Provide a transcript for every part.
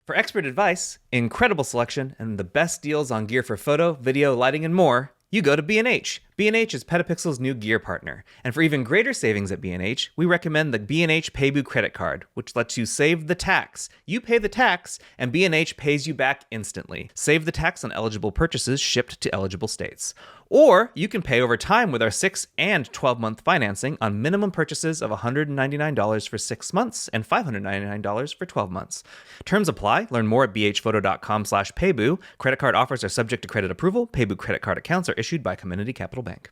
For expert advice, incredible selection, and the best deals on gear for photo, video, lighting, and more, you go to B&H. B&H is PetaPixel's new gear partner. And for even greater savings at B&H, we recommend the B&H Payboo Credit Card, which lets you save the tax. You pay the tax, and B&H pays you back instantly. Save the tax on eligible purchases shipped to eligible states. Or you can pay over time with our 6 and 12-month financing on minimum purchases of $199 for 6 months and $599 for 12 months. Terms apply. Learn more at bhphoto.com/payboo. Credit card offers are subject to credit approval. Payboo Credit Card Accounts are issued by Comenity Capital Bank.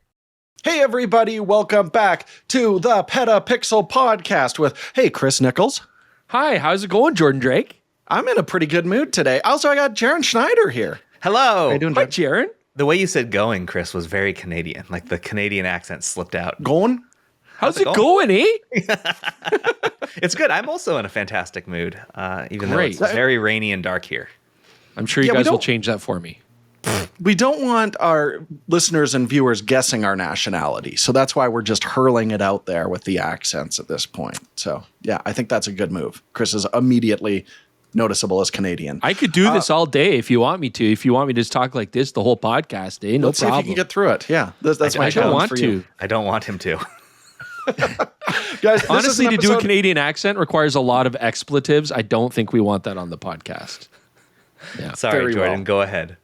Hey everybody, welcome back to the PetaPixel Podcast with, hey, Chris Nichols. Hi, how's it going, Jordan Drake? I'm in a pretty good mood today. Also, I got Jaron Schneider here. Hello. How you doing, Hi, Jaron. The way you said going, Chris, was very Canadian. Like the Canadian accent slipped out. Going? How's it going, eh? It's good. I'm also in a fantastic mood, even though Great. it's very rainy and dark here. I'm sure you guys will change that for me. We don't want our listeners and viewers guessing our nationality, so that's why we're just hurling it out there with the accents at this point. So, yeah, I think that's a good move. Chris is immediately noticeable as Canadian. I could do this all day if you want me to. If you want me to just talk like this the whole podcast, eh? No Let's see if you problem. can get through it. Yeah, that's my I don't challenge want for to. you. I don't want him to. Guys, this Honestly, is an to do a episode- Canadian accent requires a lot of expletives. I don't think we want that on the podcast. Yeah. Sorry, Very Jordan. well. Go ahead.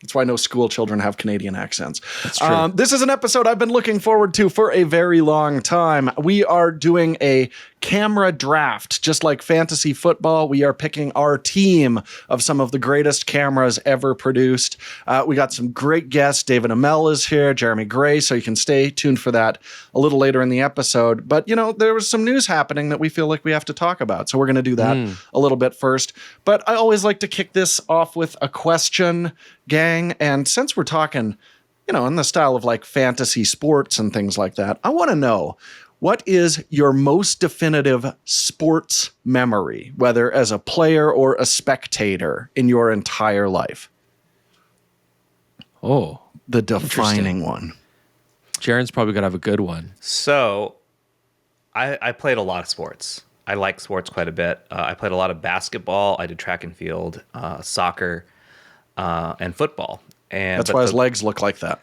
That's why no school children have Canadian accents. That's true. This is an episode I've been looking forward to for a very long time. We are doing a camera draft, just like fantasy football. We are picking our team of some of the greatest cameras ever produced. We got some great guests. David Imel is here, Jeremy Gray, so you can stay tuned for that a little later in the episode. But, you know, there was some news happening that we feel like we have to talk about. So we're going to do that a little bit first. But I always like to kick this off with a question, gang. And since we're talking, you know, in the style of like fantasy sports and things like that, I want to know, what is your most definitive sports memory, whether as a player or a spectator in your entire life? Oh, The defining one. Jaron's probably going to have a good one. So, I played a lot of sports. I like sports quite a bit. I played a lot of basketball. I did track and field, soccer, and football. And That's why his legs look like that.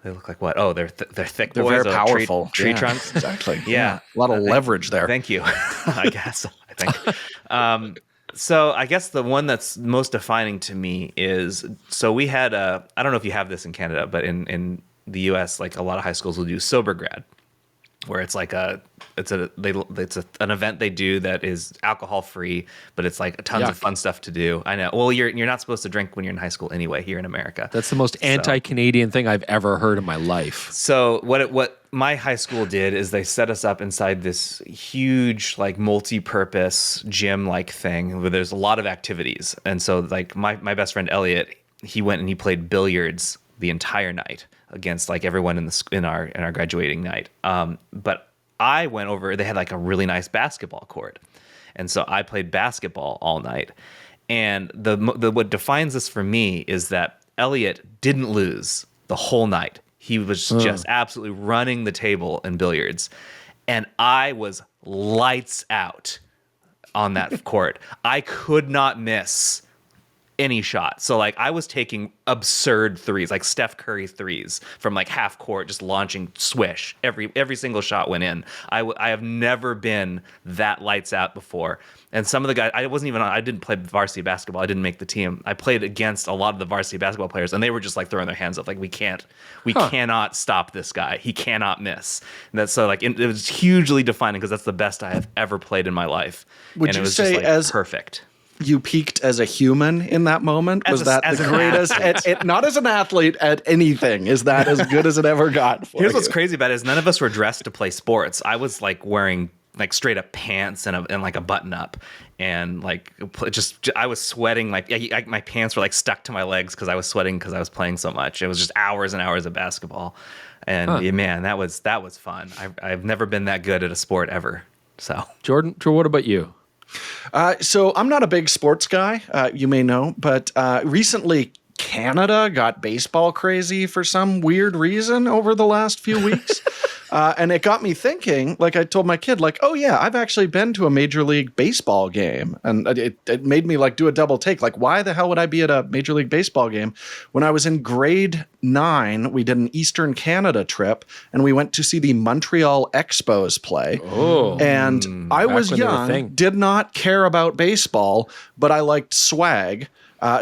They look like what? Oh, they're thick They're boys. very powerful. Tree Yeah, trunks. Exactly. Yeah. A lot of leverage there. Thank you. I guess. I think. So I guess the one that's most defining to me is, so we had I don't know if you have this in Canada, but in the US, like a lot of high schools will do sober grad, where it's like an event they do that is alcohol free, but it's like tons of fun stuff to do. I know. Well, you're not supposed to drink when you're in high school anyway here in America. That's the most anti-Canadian thing I've ever heard in my life. So what my high school did is they set us up inside this huge like multi-purpose gym like thing where there's a lot of activities. And so like my best friend Elliot, he went and he played billiards the entire night against like everyone in our graduating night. But I went over, they had like a really nice basketball court. And so I played basketball all night. And the what defines this for me is that Elliot didn't lose the whole night. He was just absolutely running the table in billiards. And I was lights out on that court. I could not miss any shot. So like I was taking absurd threes, like Steph Curry threes from like half court, just launching swish. Every single shot went in. I have never been that lights out before. And some of the guys, I didn't play varsity basketball. I didn't make the team. I played against a lot of the varsity basketball players, and they were just like throwing their hands up, like we cannot stop this guy. He cannot miss. And that's so like it was hugely defining because that's the best I have ever played in my life. Would and you it was say just like as perfect? You peaked as a human in that moment? Was that the greatest? Not as an athlete at anything. Is that as good as it ever got for Here's you? what's crazy about it is none of us were dressed to play sports. I was like wearing like straight up pants and like a button up, and like just I was sweating like my pants were like stuck to my legs because I was sweating because I was playing so much. It was just hours and hours of basketball, and man, that was fun. I've never been that good at a sport ever. So Jordan, what about you? So I'm not a big sports guy, you may know, but recently Canada got baseball crazy for some weird reason over the last few weeks. And it got me thinking, like I told my kid, like, oh yeah, I've actually been to a Major League Baseball game. And it made me like do a double take. Like, why the hell would I be at a Major League Baseball game? When I was in grade 9, we did an Eastern Canada trip and we went to see the Montreal Expos play. Oh. And I was when they were a young, thing. did not care about baseball, but I liked swag.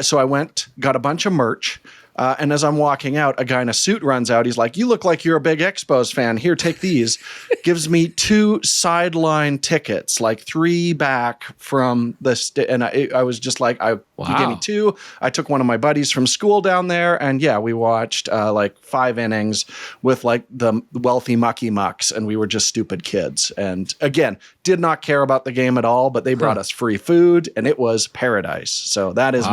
So I went, got a bunch of merch. And as I'm walking out, a guy in a suit runs out. He's like, "You look like you're a big Expos fan. Here, take these." Gives me 2 sideline tickets, like 3 back from the and I was just like, he gave me 2. I took one of my buddies from school down there, and yeah, we watched like 5 innings with like the wealthy mucky mucks, and we were just stupid kids. And again, did not care about the game at all, but they brought us free food, and it was paradise. So that is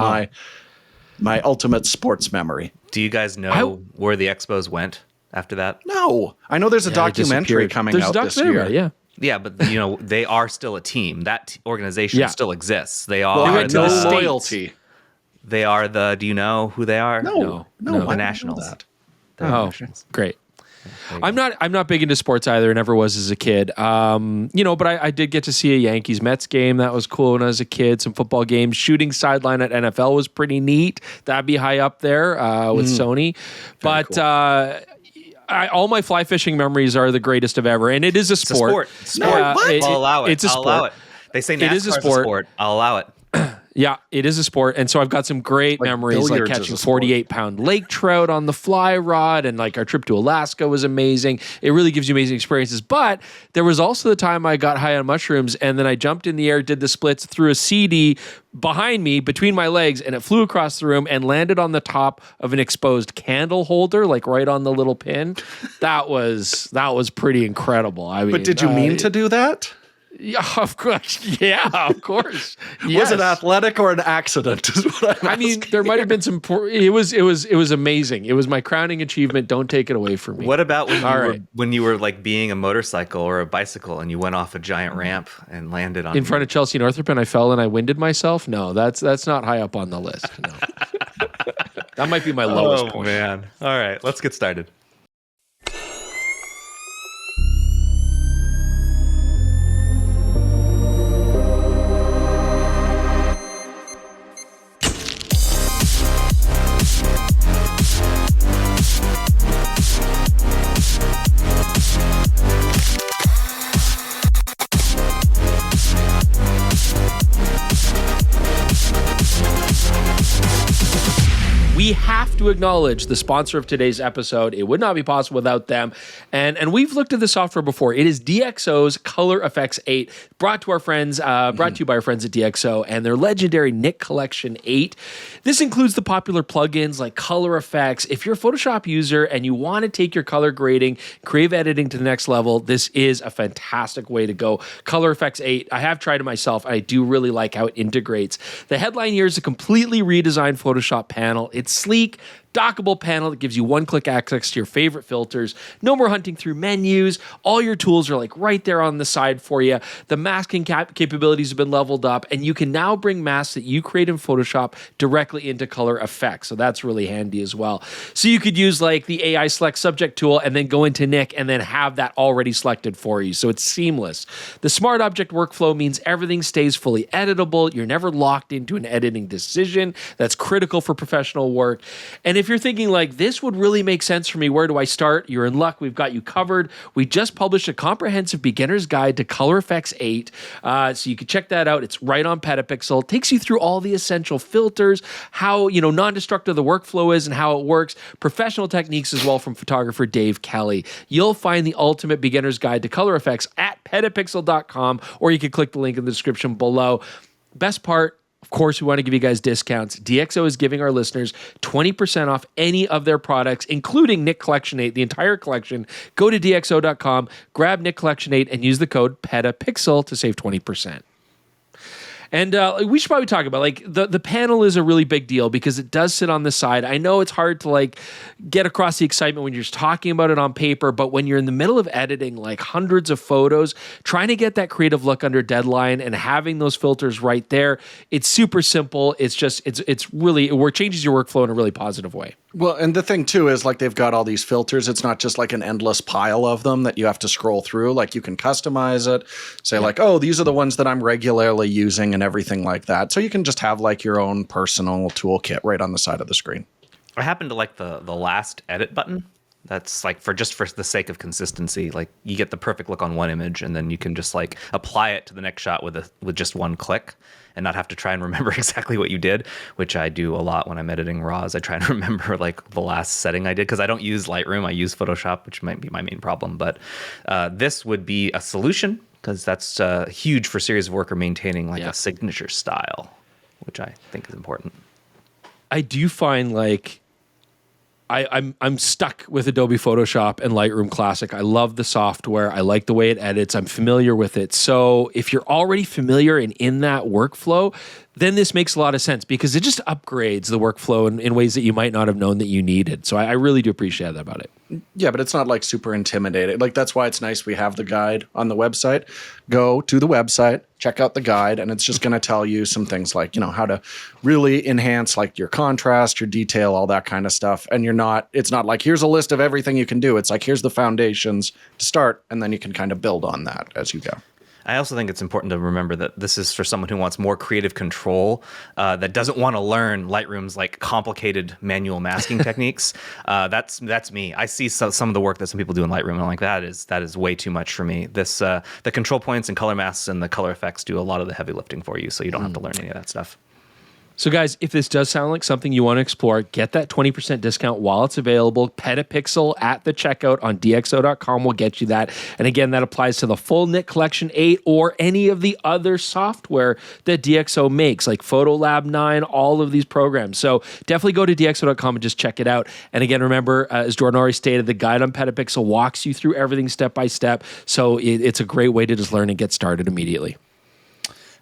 my ultimate sports memory. Do you guys know where the Expos went after that? No, I know there's a documentary coming out this year. Yeah. Yeah, but they are still a team. That organization still exists. They are Well, went to no the States. loyalty. They are the. Do you know who they are? No, the I don't know Nationals. that. Oh, great. I'm not big into sports either. Never was as a kid. But I did get to see a Yankees Mets game. That was cool when I was a kid. Some football games. Shooting sideline at NFL was pretty neat. That'd be high up there with Sony. But cool. all my fly fishing memories are the greatest of ever, and it is a sport. I'll allow it. It's a I'll sport. allow it. They say NASCAR is a is a sport. sport. I'll allow it. Yeah, it is a sport. And so I've got some great memories, like billiards is catching a sport. 48-pound lake trout on the fly rod, and like our trip to Alaska was amazing. It really gives you amazing experiences. But there was also the time I got high on mushrooms, and then I jumped in the air, did the splits, threw a CD behind me, between my legs, and it flew across the room and landed on the top of an exposed candle holder, like right on the little pin. That was pretty incredible. I mean, But did you mean to do that? Yeah, of course. Yeah, of course. Was it athletic or an accident? Is what I mean, there might have been some. It was amazing. It was my crowning achievement. Don't take it away from me. What about when you were like being a motorcycle or a bicycle and you went off a giant ramp and landed on in front of Chelsea Northrop and I fell and I winded myself? No, that's not high up on the list. No. That might be my lowest point. Oh man! All right, let's get started. We have to acknowledge the sponsor of today's episode. It would not be possible without them. And we've looked at the software before. It is DxO's Color Effects 8, brought to you by our friends at DxO and their legendary Nik Collection 8. This includes the popular plugins like Color Effects. If you're a Photoshop user and you want to take your color grading, creative editing to the next level, this is a fantastic way to go. Color Effects 8, I have tried it myself. I do really like how it integrates. The headline here is a completely redesigned Photoshop panel. It's sleek, dockable panel that gives you one-click access to your favorite filters. No more hunting through menus. All your tools are like right there on the side for you. The masking capabilities have been leveled up, and you can now bring masks that you create in Photoshop directly into Color Effects. So that's really handy as well. So you could use like the AI Select Subject tool and then go into Nik and then have that already selected for you. So it's seamless. The Smart Object workflow means everything stays fully editable. You're never locked into an editing decision. That's critical for professional work. And if you're thinking like, this would really make sense for me, where do I start? You're in luck. We've got you covered. We just published a comprehensive beginner's guide to Color Effects 8. So you can check that out. It's right on PetaPixel. It takes you through all the essential filters, how, non-destructive the workflow is and how it works, professional techniques as well from photographer Dave Kelly. You'll find the ultimate beginner's guide to Color Effects at petapixel.com, or you can click the link in the description below. Best part, of course, we want to give you guys discounts. DxO is giving our listeners 20% off any of their products, including Nik Collection 8, the entire collection. Go to DxO.com, grab Nik Collection 8, and use the code PetaPixel to save 20%. And we should probably talk about like the panel is a really big deal because it does sit on the side. I know it's hard to like get across the excitement when you're just talking about it on paper, but when you're in the middle of editing like hundreds of photos, trying to get that creative look under deadline and having those filters right there, it's super simple. It's just it's really it changes your workflow in a really positive way. Well, and the thing too is like they've got all these filters. It's not just like an endless pile of them that you have to scroll through. Like you can customize it, say like, oh, these are the ones that I'm regularly using and everything like that. So you can just have like your own personal toolkit right on the side of the screen. I happen to like the last edit button. That's like for the sake of consistency. Like you get the perfect look on one image, and then you can just like apply it to the next shot with just one click, and not have to try and remember exactly what you did, which I do a lot when I'm editing RAWs. I try and remember like the last setting I did because I don't use Lightroom. I use Photoshop, which might be my main problem. But this would be a solution because that's huge for serious work or maintaining like a signature style, which I think is important. I do find like I'm stuck with Adobe Photoshop and Lightroom Classic. I love the software. I like the way it edits. I'm familiar with it. So if you're already familiar and in that workflow, then this makes a lot of sense because it just upgrades the workflow in ways that you might not have known that you needed. So I really do appreciate that about it. Yeah, but it's not like super intimidating. Like that's why it's nice we have the guide on the website. Go to the website, check out the guide, and it's just going to tell you some things like, you know, how to really enhance like your contrast, your detail, all that kind of stuff. And it's not like here's a list of everything you can do. It's like here's the foundations to start, and then you can kind of build on that as you go. I also think it's important to remember that this is for someone who wants more creative control, that doesn't want to learn Lightroom's like complicated manual masking techniques. That's me. I see some of the work that some people do in Lightroom, and I'm like, that is way too much for me. The control points and color masks and the color effects do a lot of the heavy lifting for you, so you don't have to learn any of that stuff. So guys, if this does sound like something you want to explore, get that 20% discount while it's available. PetaPixel at the checkout on DxO.com will get you that. And again, that applies to the full Nik Collection 8 or any of the other software that DxO makes, like PhotoLab 9, all of these programs. So definitely go to DxO.com and just check it out. And again, remember, as Jordan already stated, the guide on PetaPixel walks you through everything step by step. So it's a great way to just learn and get started immediately.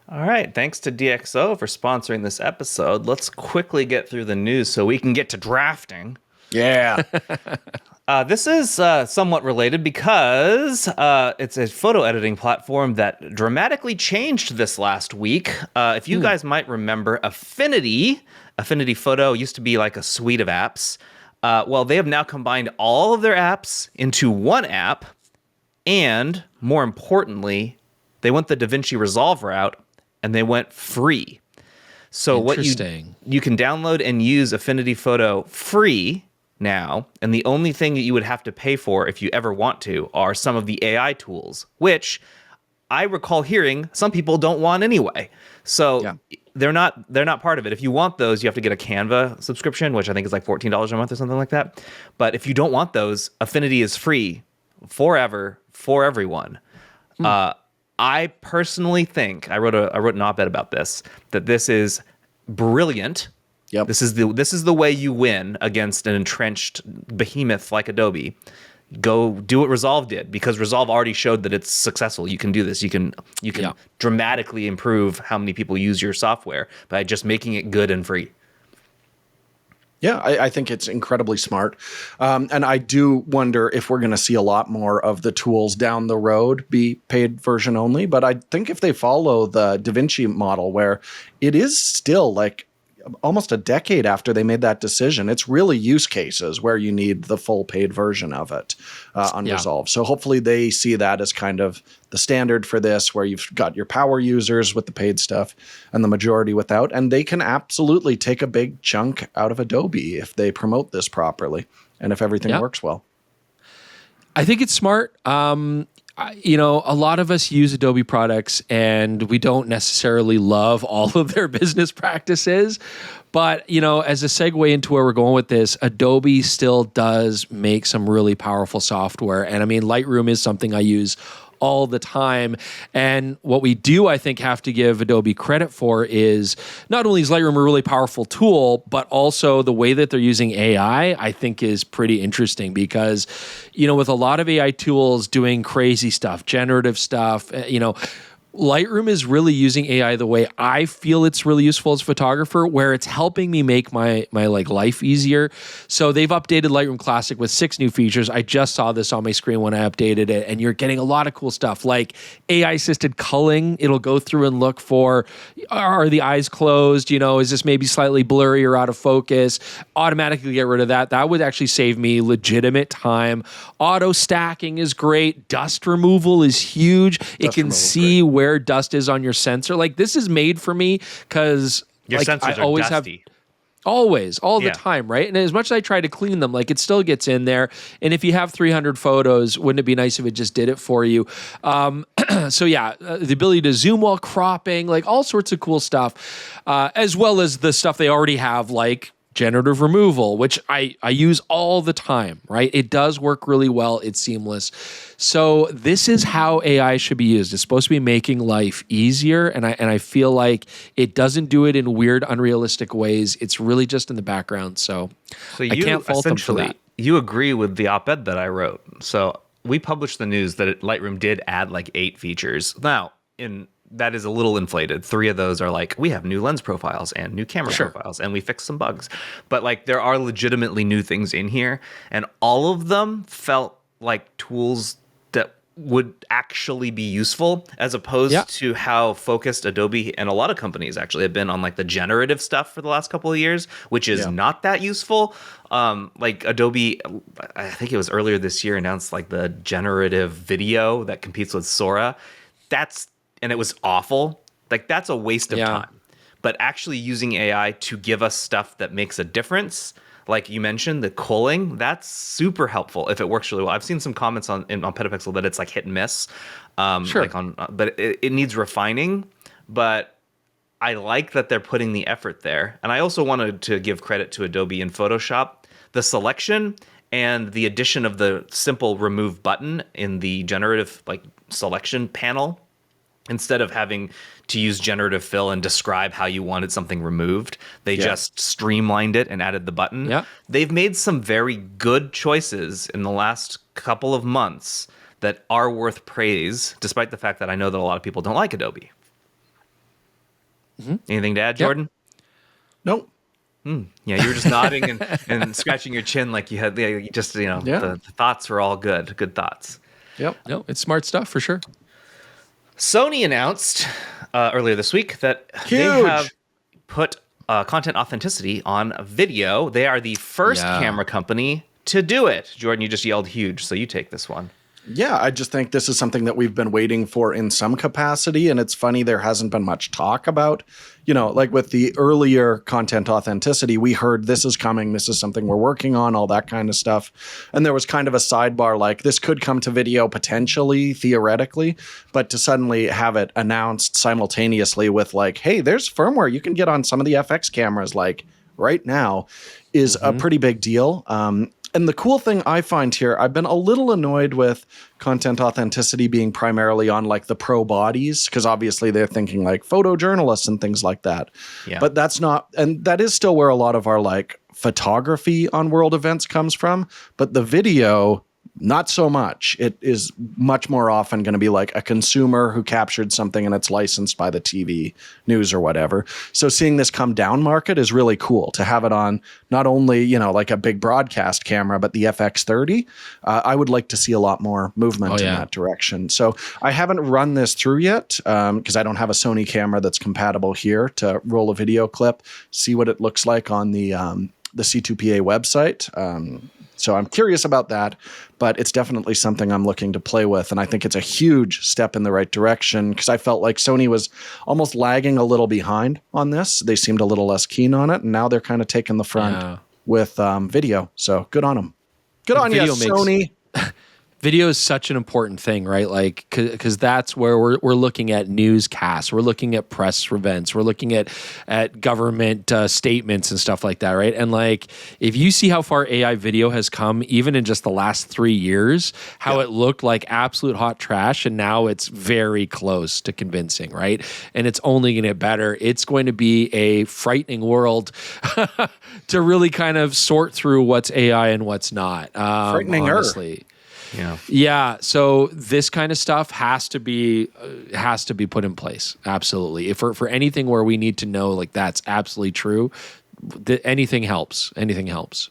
All right. Thanks to DxO for sponsoring this episode. Let's quickly get through the news so we can get to drafting. Yeah. This is somewhat related because it's a photo editing platform that dramatically changed this last week. If you guys might remember, Affinity Photo used to be like a suite of apps. Well, they have now combined all of their apps into one app. And more importantly, they went the DaVinci Resolve route. And they went free. So what you can download and use Affinity Photo free now, and the only thing that you would have to pay for if you ever want to are some of the AI tools, which I recall hearing some people don't want anyway. So they're not part of it. If you want those, you have to get a Canva subscription, which I think is like $14 a month or something like that. But if you don't want those, Affinity is free forever for everyone. I personally think I wrote an op-ed about this, that this is brilliant. Yep. This is the way you win against an entrenched behemoth like Adobe. Go do what Resolve did, because Resolve already showed that it's successful. You can do this. You can dramatically improve how many people use your software by just making it good and free. Yeah, I think it's incredibly smart. And I do wonder if we're going to see a lot more of the tools down the road be paid version only. But I think if they follow the DaVinci model, where it is still like almost a decade after they made that decision, it's really use cases where you need the full paid version of it on Resolve. So hopefully they see that as kind of the standard for this, where you've got your power users with the paid stuff and the majority without, and they can absolutely take a big chunk out of Adobe if they promote this properly and if everything works well. I think it's smart. A lot of us use Adobe products and we don't necessarily love all of their business practices. But, as a segue into where we're going with this, Adobe still does make some really powerful software. And I mean, Lightroom is something I use all the time. And what we do, I think, have to give Adobe credit for is not only is Lightroom a really powerful tool, but also the way that they're using AI, I think, is pretty interesting because, with a lot of AI tools doing crazy stuff, generative stuff, Lightroom is really using AI the way I feel it's really useful as a photographer, where it's helping me make my like life easier. So they've updated Lightroom Classic with 6 new features. I just saw this on my screen when I updated it, and you're getting a lot of cool stuff like AI assisted culling. It'll go through and look for, are the eyes closed? You know, is this maybe slightly blurry or out of focus? Automatically get rid of that. That would actually save me legitimate time. Auto stacking is great. Dust removal is huge. It can see where dust is on your sensor. Like, this is made for me because Your like, sensors I always are dusty. all the time, right? And as much as I try to clean them, like, it still gets in there. And if you have 300 photos, wouldn't it be nice if it just did it for you? So yeah, the ability to zoom while cropping, like all sorts of cool stuff, as well as the stuff they already have, like generative removal, which I use all the time, right? It does work really well. It's seamless. So this is how AI should be used. It's supposed to be making life easier, and I feel like it doesn't do it in weird, unrealistic ways. It's really just in the background. So I can't fault them for that. You agree with the op-ed that I wrote. So we published the news that Lightroom did add like 8 features. Now, that is a little inflated. 3 of those are like, we have new lens profiles and new camera profiles, and we fixed some bugs. But like, there are legitimately new things in here, and all of them felt like tools that would actually be useful, as opposed to how focused Adobe and a lot of companies actually have been on like the generative stuff for the last couple of years, which is not that useful. Like Adobe, I think it was earlier this year, announced like the generative video that competes with Sora. And it was awful. Like, that's a waste of time. But actually using AI to give us stuff that makes a difference, like you mentioned, the culling, that's super helpful if it works really well. I've seen some comments on PetaPixel that it's like hit and miss. But it needs refining. But I like that they're putting the effort there. And I also wanted to give credit to Adobe in Photoshop. The selection and the addition of the simple remove button in the generative like selection panel, instead of having to use generative fill and describe how you wanted something removed, they just streamlined it and added the button. Yeah. They've made some very good choices in the last couple of months that are worth praise, despite the fact that I know that a lot of people don't like Adobe. Anything to add, Jordan? Nope. Yeah, you were just nodding and scratching your chin like you had the thoughts were all good. Good thoughts. Yep. No, it's smart stuff for sure. Sony announced earlier this week that they have put content authenticity on video. They are the first camera company to do it. Jordan, you just yelled huge, so you take this one. Yeah, I just think this is something that we've been waiting for in some capacity. And it's funny, there hasn't been much talk about, like with the earlier content authenticity, we heard this is coming, this is something we're working on, all that kind of stuff. And there was kind of a sidebar like this could come to video potentially, theoretically, but to suddenly have it announced simultaneously with like, hey, there's firmware you can get on some of the FX cameras like right now is a pretty big deal. And the cool thing I find here, I've been a little annoyed with content authenticity being primarily on like the pro bodies, because obviously they're thinking like photojournalists and things like that. Yeah. But that's not, and that is still where a lot of our like photography on world events comes from. But the video, not so much. It is much more often going to be like a consumer who captured something and it's licensed by the TV news or whatever. So seeing this come down market is really cool to have it on not only, like a big broadcast camera, but the FX30. I would like to see a lot more movement in that direction. So I haven't run this through yet because I don't have a Sony camera that's compatible here to roll a video clip, see what it looks like on the C2PA website. So I'm curious about that, but it's definitely something I'm looking to play with. And I think it's a huge step in the right direction because I felt like Sony was almost lagging a little behind on this. They seemed a little less keen on it. And now they're kind of taking the front with video. So good on them. Good on you, Sony. Video is such an important thing, right? Like, because that's where we're looking at newscasts, we're looking at press events, we're looking at government statements and stuff like that, right? And like, if you see how far AI video has come, even in just the last 3 years, how it looked like absolute hot trash, and now it's very close to convincing, right? And it's only going to get better. It's going to be a frightening world to really kind of sort through what's AI and what's not. Frightening, honestly. Yeah. So this kind of stuff has to be put in place. Absolutely. If for anything where we need to know like that's absolutely true, anything helps. Anything helps.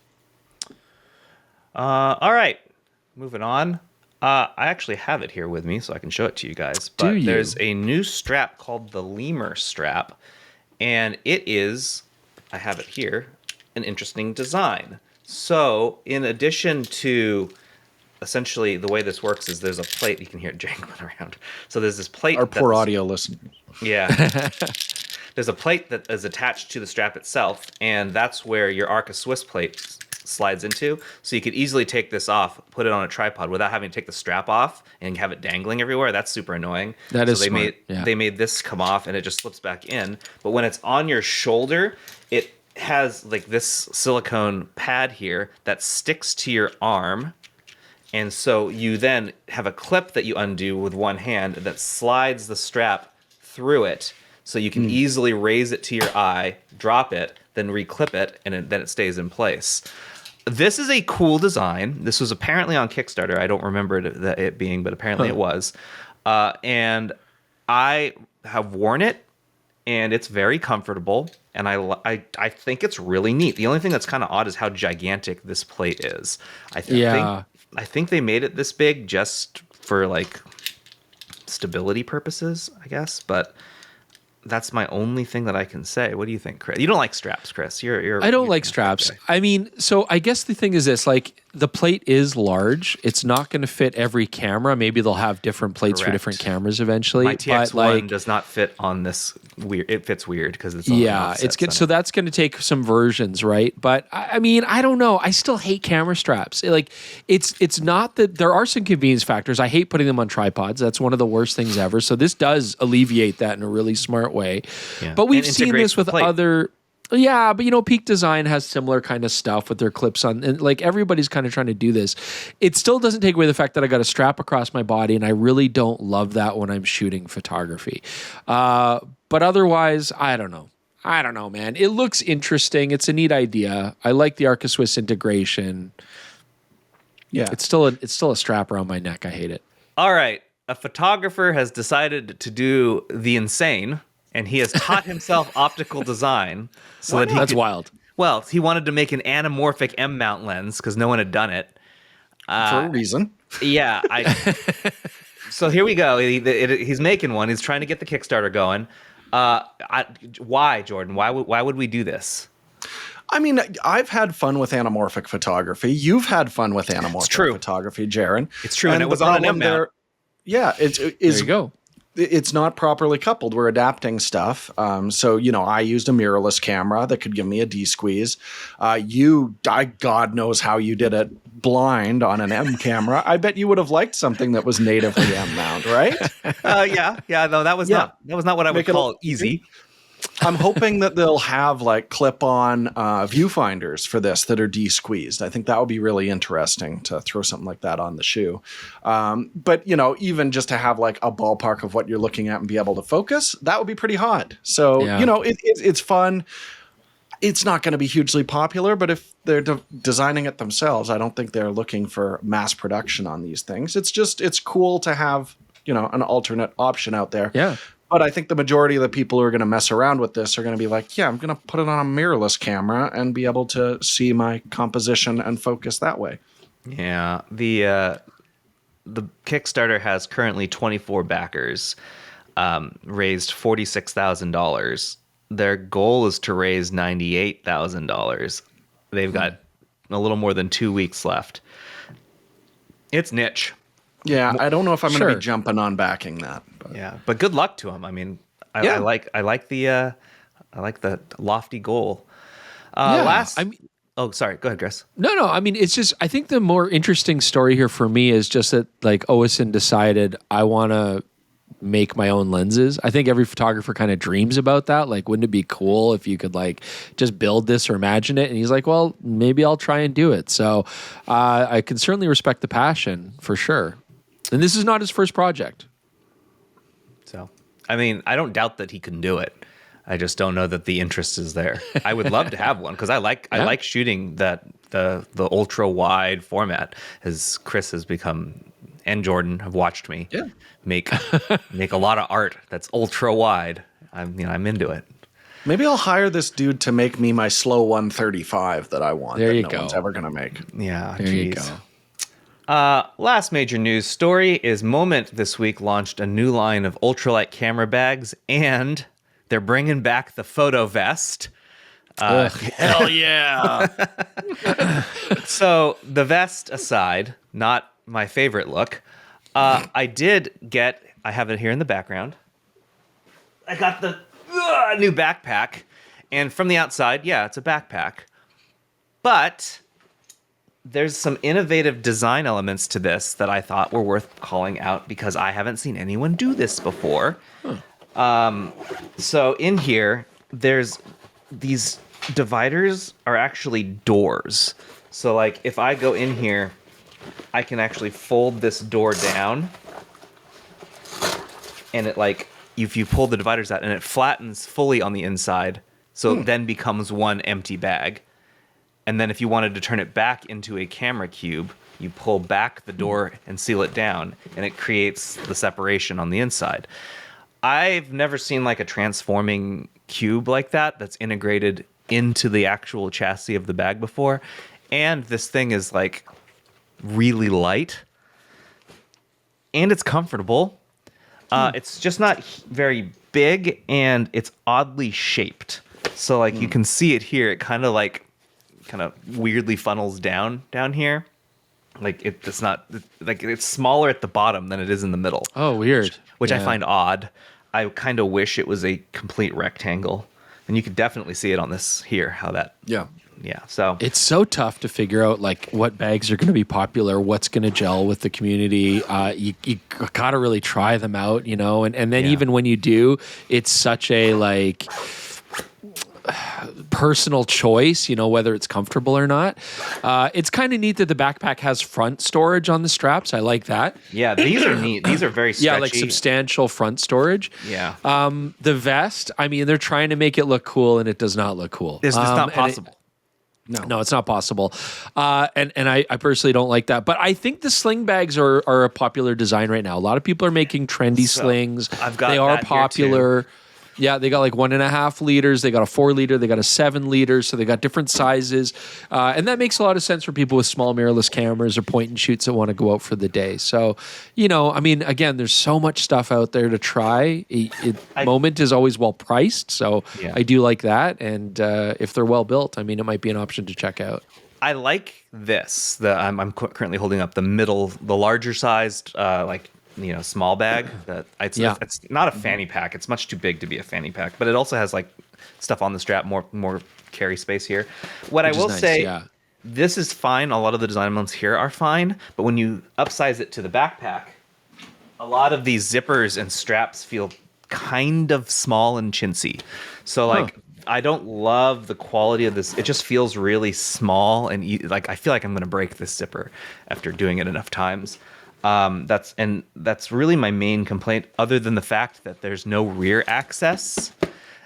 All right, moving on. I actually have it here with me, so I can show it to you guys. But Do you? There's a new strap called the LemurStrap, and it is, I have it here, an interesting design. So in addition to, essentially the way this works is there's a plate, you can hear it jangling around. So there's this plate. Our poor audio listeners. Yeah. There's a plate that is attached to the strap itself, and that's where your Arca Swiss plate slides into. So you could easily take this off, put it on a tripod without having to take the strap off and have it dangling everywhere. That's super annoying. That is so smart. Yeah. They made this come off and it just slips back in. But when it's on your shoulder, it has like this silicone pad here that sticks to your arm. And so you then have a clip that you undo with one hand that slides the strap through it. So you can easily raise it to your eye, drop it, then reclip it, and then it stays in place. This is a cool design. This was apparently on Kickstarter. I don't remember it being, but apparently it was. And I have worn it, and it's very comfortable. And I think it's really neat. The only thing that's kind of odd is how gigantic this plate is. I think they made it this big just for like stability purposes, I guess. But that's my only thing that I can say. What do you think, Chris? You don't like straps, Chris. I don't like straps. Okay. I mean, so I guess the thing is this, like the plate is large. It's not going to fit every camera. Maybe they'll have different plates for different cameras eventually. My TX1 like, does not fit on this weird. It fits weird because it's on it's good. So that's going to take some versions, right? But I mean, I don't know. I still hate camera straps. Like it's not that there are some convenience factors. I hate putting them on tripods. That's one of the worst things ever. So this does alleviate that in a really smart way. Yeah. But we've seen this with other. Yeah, but Peak Design has similar kind of stuff with their clips on, and like everybody's kind of trying to do this. It still doesn't take away the fact that I got a strap across my body, and I really don't love that when I'm shooting photography. But otherwise, I don't know, man. It looks interesting. It's a neat idea. I like the Arca Swiss integration. Yeah, it's still a strap around my neck. I hate it. All right, a photographer has decided to do the insane. And he has taught himself optical design so that that's wild. Well, he wanted to make an anamorphic M mount lens because no one had done it for a reason. Yeah. So here we go. He's making one. He's trying to get the Kickstarter going. Why, Jordan? Why would we do this? I mean, I've had fun with anamorphic photography. You've had fun with anamorphic photography, Jaron. It's true, and it was on an M mount. Yeah, there you go. It's not properly coupled. We're adapting stuff. So, I used a mirrorless camera that could give me a D-squeeze. God knows how you did it blind on an M camera. I bet you would have liked something that was natively M mount, right? Yeah. No, that was not what I would call easy. I'm hoping that they'll have like clip-on viewfinders for this that are de-squeezed. I think that would be really interesting to throw something like that on the shoe. But even just to have like a ballpark of what you're looking at and be able to focus, that would be pretty hot. So it's fun. It's not going to be hugely popular, but if they're designing it themselves, I don't think they're looking for mass production on these things. It's cool to have an alternate option out there. Yeah. But I think the majority of the people who are going to mess around with this are going to be like, yeah, I'm going to put it on a mirrorless camera and be able to see my composition and focus that way. Yeah. The Kickstarter has currently 24 backers, raised $46,000. Their goal is to raise $98,000. They've got a little more than 2 weeks left. It's niche. Yeah, I don't know if I'm going to be jumping on backing that. But. Yeah, but good luck to him. I mean, I like the lofty goal. Oh, sorry. Go ahead, Chris. No. I mean, it's just I think the more interesting story here for me is just that like Oisin decided I want to make my own lenses. I think every photographer kind of dreams about that. Like, wouldn't it be cool if you could like just build this or imagine it? And he's like, well, maybe I'll try and do it. So I can certainly respect the passion for sure. And this is not his first project. So, I mean, I don't doubt that he can do it. I just don't know that the interest is there. I would love to have one because I like shooting that the ultra wide format, as Chris has become, and Jordan have watched me make a lot of art that's ultra wide. I'm into it. Maybe I'll hire this dude to make me my slow 135 that I want. There that you no go. one's ever gonna make. Yeah, There you go. Last major news story is Moment this week launched a new line of ultralight camera bags, and they're bringing back the photo vest. Hell yeah! So the vest aside, not my favorite look, I have it here in the background. I got the new backpack, and from the outside, it's a backpack. But there's some innovative design elements to this that I thought were worth calling out because I haven't seen anyone do this before. So in here, there's these dividers are actually doors. So like if I go in here, I can actually fold this door down, and it like, if you pull the dividers out, and it flattens fully on the inside, so it then becomes one empty bag. And then if you wanted to turn it back into a camera cube, you pull back the door and seal it down, and it creates the separation on the inside. I've never seen like a transforming cube like that that's integrated into the actual chassis of the bag before. And this thing is like really light, and it's comfortable. It's just not very big, and it's oddly shaped. So like you can see it here. It kind of weirdly funnels down here. Like it's not like, it's smaller at the bottom than it is in the middle. Oh, weird. Which I find odd. I kind of wish it was a complete rectangle, and you could definitely see it on this here. How that so It's so tough to figure out like what bags are going to be popular, what's going to gel with the community. You got to really try them out, and then even when you do, it's such a like personal choice, whether it's comfortable or not. It's kind of neat that the backpack has front storage on the straps. I like that. Yeah, these are neat. These are very stretchy. Yeah, like substantial front storage. Yeah. The vest, I mean, they're trying to make it look cool, and it does not look cool. It's just not possible. No, it's not possible. And I personally don't like that. But I think the sling bags are a popular design right now. A lot of people are making trendy slings. They are popular. Yeah, they got like 1.5 liters. They got a 4 liter. They got a 7 liter. So they got different sizes. And that makes a lot of sense for people with small mirrorless cameras or point and shoots that want to go out for the day. So, I mean, again, there's so much stuff out there to try. Moment is always well priced. So I do like that. And if they're well built, I mean, it might be an option to check out. I like this. I'm currently holding up the larger sized, small bag. It's not a fanny pack. It's much too big to be a fanny pack, but it also has like stuff on the strap, more carry space here. What I will say, this is fine. A lot of the design elements here are fine, but when you upsize it to the backpack, a lot of these zippers and straps feel kind of small and chintzy. So I don't love the quality of this. It just feels really small, and like I feel like I'm going to break this zipper after doing it enough times. That's really my main complaint, other than the fact that there's no rear access,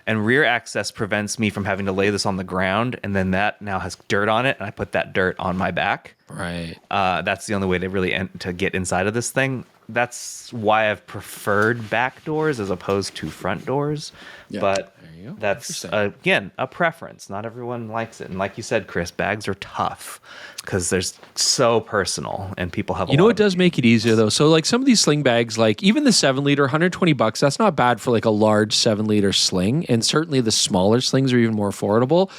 and rear access prevents me from having to lay this on the ground, and then that now has dirt on it, and I put that dirt on my back. Right. That's the only way to really to get inside of this thing. That's why I've preferred back doors as opposed to front doors. Yeah, but that's, again, a preference. Not everyone likes it. And like you said, Chris, bags are tough because they're so personal, and people have what does make it easier, though? So like some of these sling bags, like even the 7 liter, $120, that's not bad for like a large 7 liter sling. And certainly the smaller slings are even more affordable.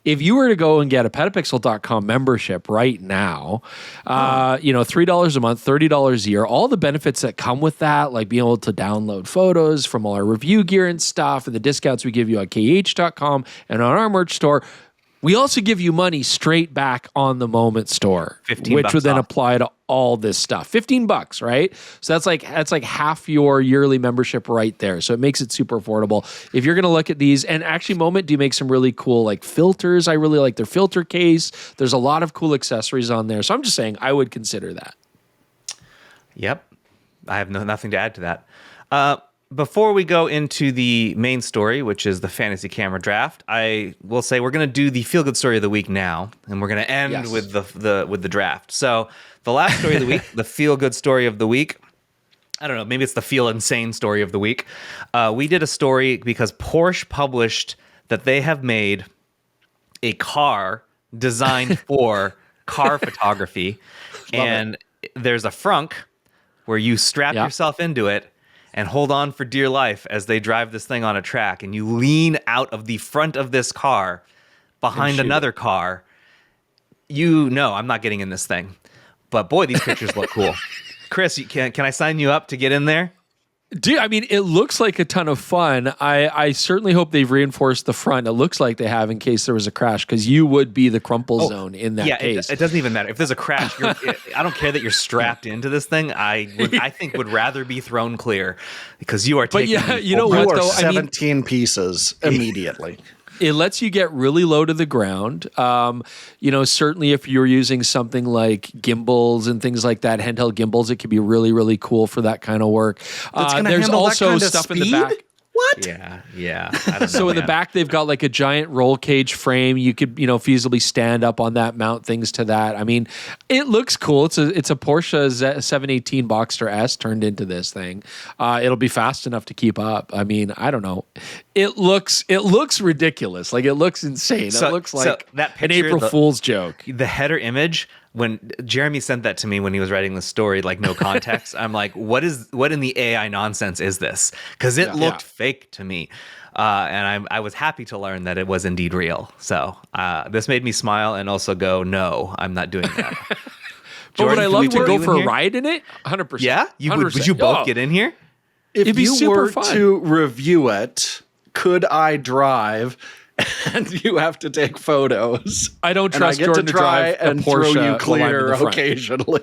If you were to go and get a PetaPixel.com membership right now, $3 a month, $30 a year, all the benefits that come with that, like being able to download photos from all our review gear and stuff, and the discounts we give you on KH.com and on our merch store, we also give you money straight back on the Moment store, which would then apply to all this stuff. $15, right? So that's like half your yearly membership right there. So it makes it super affordable. If you're going to look at these, and actually Moment do make some really cool like filters. I really like their filter case. There's a lot of cool accessories on there. So I'm just saying I would consider that. Yep. I have nothing to add to that. before we go into the main story, which is the fantasy camera draft, I will say we're going to do the feel-good story of the week now, and we're going to end with the draft. So the last story of the week, the feel-good story of the week, I don't know, maybe it's the feel insane story of the week. We did a story because Porsche published that they have made a car designed for car photography, and there's a frunk where you strap yourself into it and hold on for dear life as they drive this thing on a track, and you lean out of the front of this car behind another car. You know I'm not getting in this thing. But boy, these pictures look cool. Chris, can I sign you up to get in there? Dude, I mean, it looks like a ton of fun. I certainly hope they've reinforced the front. It looks like they have in case there was a crash, because you would be the crumple zone in that case. It doesn't even matter. If there's a crash, I don't care that you're strapped into this thing. I think would rather be thrown clear, because you are taking... But yeah, you know what, though? 17 pieces immediately. It lets you get really low to the ground. Certainly if you're using something like gimbals and things like that, handheld gimbals, it could be really, really cool for that kind of work. There's also stuff in the back. What? Yeah. I don't know, so in the back, they've got like a giant roll cage frame. You could, feasibly stand up on that, mount things to that. I mean, it looks cool. It's a Porsche 718 Boxster S turned into this thing. It'll be fast enough to keep up. I mean, I don't know. It looks ridiculous. Like, it looks insane. It looks like that picture, an April Fool's joke. The header image, when Jeremy sent that to me when he was writing the story, like no context, I'm like, what in the AI nonsense is this? Because it looked fake to me. And I was happy to learn that it was indeed real. So this made me smile and also go, no, I'm not doing that. But would I love to go for a ride in it? 100%. Yeah? Would you both get in here? If you were to review it, could I drive? And you have to take photos. I don't trust Jordan to drive a and Porsche throw you clear while I'm in the front. Occasionally.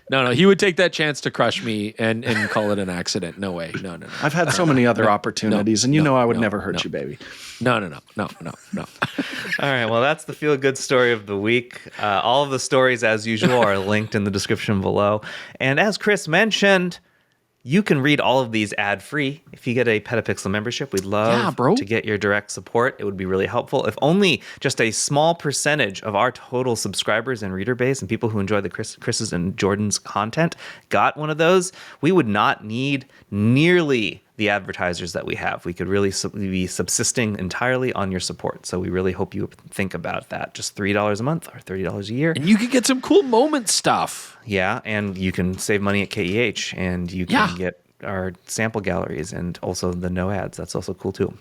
No. He would take that chance to crush me and call it an accident. No way. No. I've had so many other opportunities, and I would never hurt you, baby. No. All right. Well, that's the feel good story of the week. All of the stories, as usual, are linked in the description below. And as Chris mentioned, you can read all of these ad-free if you get a PetaPixel membership. We'd love to get your direct support. It would be really helpful. If only just a small percentage of our total subscribers and reader base and people who enjoy the Chris's and Jordan's content got one of those, we would not need nearly the advertisers that we have. We could really be subsisting entirely on your support. So we really hope you think about that. Just $3 a month or $30 a year. And you can get some cool moment stuff. Yeah, and you can save money at KEH, and you can get our sample galleries and also the no ads. That's also cool too.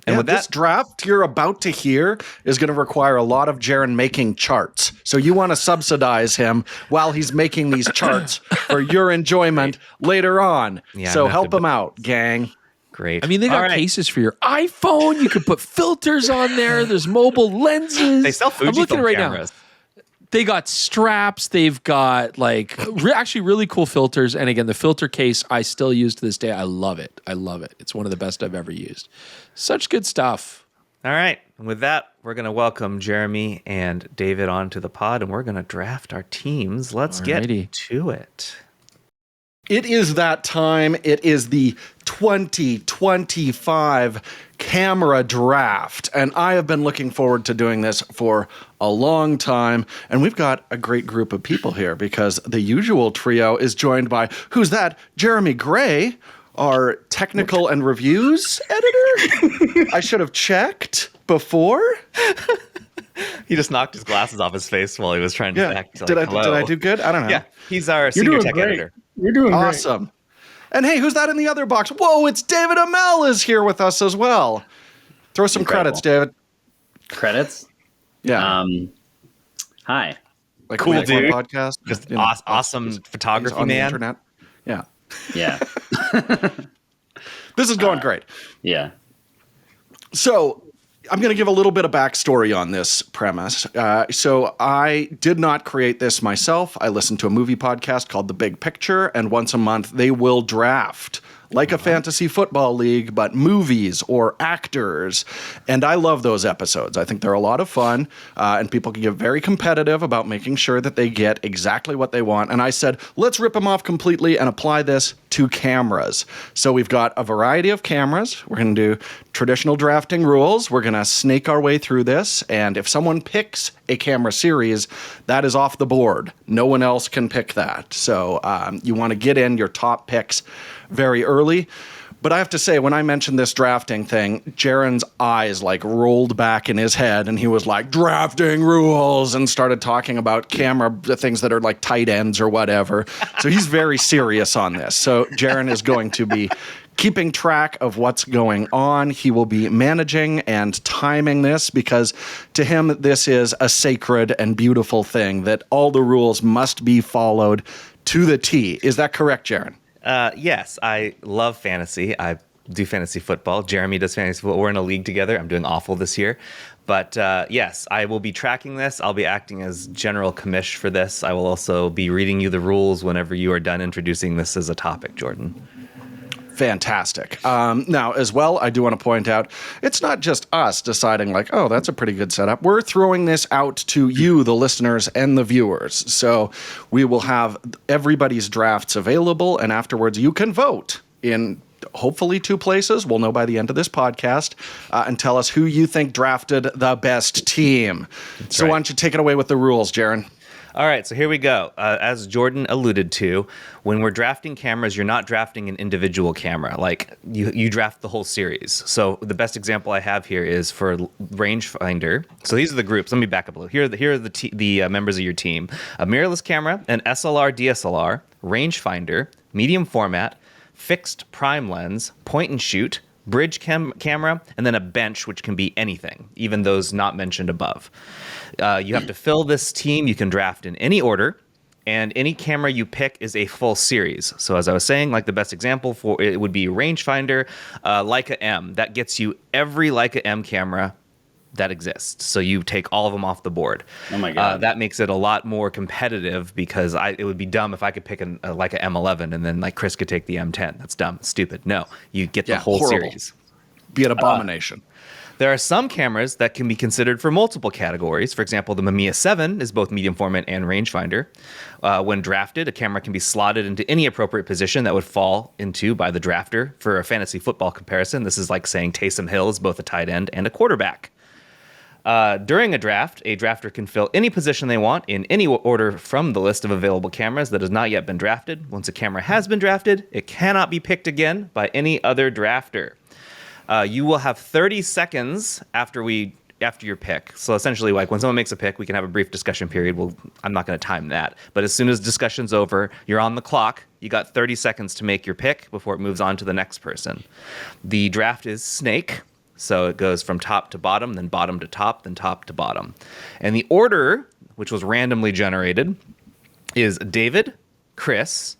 And with this draft you're about to hear is going to require a lot of Jaron making charts. So you want to subsidize him while he's making these charts for your enjoyment later on. Yeah, so help him out, gang. Great. I mean, they got cases for your iPhone. You can put filters on there. There's mobile lenses. They sell Fujifilm cameras. Now. They got straps. They've got actually really cool filters. And again, the filter case I still use to this day. I love it. It's one of the best I've ever used. Such good stuff. All right. And with that, we're going to welcome Jeremy and David onto the pod, and we're going to draft our teams. Let's get to it. It is that time. It is the 2025 camera draft. And I have been looking forward to doing this for a long time. And we've got a great group of people here because the usual trio is joined by, who's that? Jeremy Gray, our technical and reviews editor. I should have checked before. He just knocked his glasses off his face while he was trying to act. Did I do good? I don't know. Yeah, he's our senior tech editor. You're doing awesome. Great. And hey, who's that in the other box? Whoa, it's David Imel is here with us as well. Throw some credits, David. Credits? Yeah. Hi. Like cool dude. Podcast. Just awesome photography on man. The internet. Yeah. Yeah. This is going great. Yeah. So I'm going to give a little bit of backstory on this premise. So I did not create this myself. I listened to a movie podcast called The Big Picture, and once a month they will draft like a fantasy football league, but movies or actors. And I love those episodes. I think they're a lot of fun, and people can get very competitive about making sure that they get exactly what they want. And I said, let's rip them off completely and apply this to cameras. So we've got a variety of cameras. We're going to do traditional drafting rules. We're going to snake our way through this. And if someone picks a camera series, that is off the board. No one else can pick that. So you want to get in your top picks very early. But I have to say, when I mentioned this drafting thing, Jaren's eyes like rolled back in his head and he was like, drafting rules, and started talking about camera things that are like tight ends or whatever. So he's very serious on this. So Jaren is going to be keeping track of what's going on. He will be managing and timing this because to him, this is a sacred and beautiful thing that all the rules must be followed to the T. Is that correct, Jaren? Yes, I love fantasy. I do fantasy football. Jeremy does fantasy football. We're in a league together. I'm doing awful this year. But yes, I will be tracking this. I'll be acting as general commish for this. I will also be reading you the rules whenever you are done introducing this as a topic, Jordan. Fantastic. Now, as well, I do want to point out, it's not just us deciding like, oh, that's a pretty good setup. We're throwing this out to you, the listeners and the viewers. So we will have everybody's drafts available, and afterwards you can vote in hopefully 2 places. We'll know by the end of this podcast, and tell us who you think drafted the best team. That's so right. Why don't you take it away with the rules, Jaren? All right, so here we go. As Jordan alluded to, when we're drafting cameras, you're not drafting an individual camera. Like, you draft the whole series. So the best example I have here is for rangefinder. So these are the groups. Let me back up a little. Here are the members of your team. A mirrorless camera, an SLR, DSLR, rangefinder, medium format, fixed prime lens, point and shoot, bridge camera, and then a bench, which can be anything, even those not mentioned above. You have to fill this team. You can draft in any order, and any camera you pick is a full series. So as I was saying, like the best example for it would be rangefinder, Leica M. That gets you every Leica M camera that exists. So you take all of them off the board. Oh my God. That makes it a lot more competitive because it would be dumb if I could pick like a M11 and then like Chris could take the M10. That's dumb, stupid. No, you get the whole horrible. series. Be an abomination. There are some cameras that can be considered for multiple categories. For example, the Mamiya 7 is both medium format and rangefinder. When drafted, a camera can be slotted into any appropriate position that would fall into by the drafter. For a fantasy football comparison, this is like saying Taysom Hill is both a tight end and a quarterback. During a drafter can fill any position they want in any order from the list of available cameras that has not yet been drafted. Once a camera has been drafted, it cannot be picked again by any other drafter. You will have 30 seconds after your pick. So essentially, like when someone makes a pick, we can have a brief discussion period. I'm not going to time that. But as soon as discussion's over, you're on the clock. You got 30 seconds to make your pick before it moves on to the next person. The draft is snake. So it goes from top to bottom, then bottom to top, then top to bottom. And the order, which was randomly generated, is David, Chris,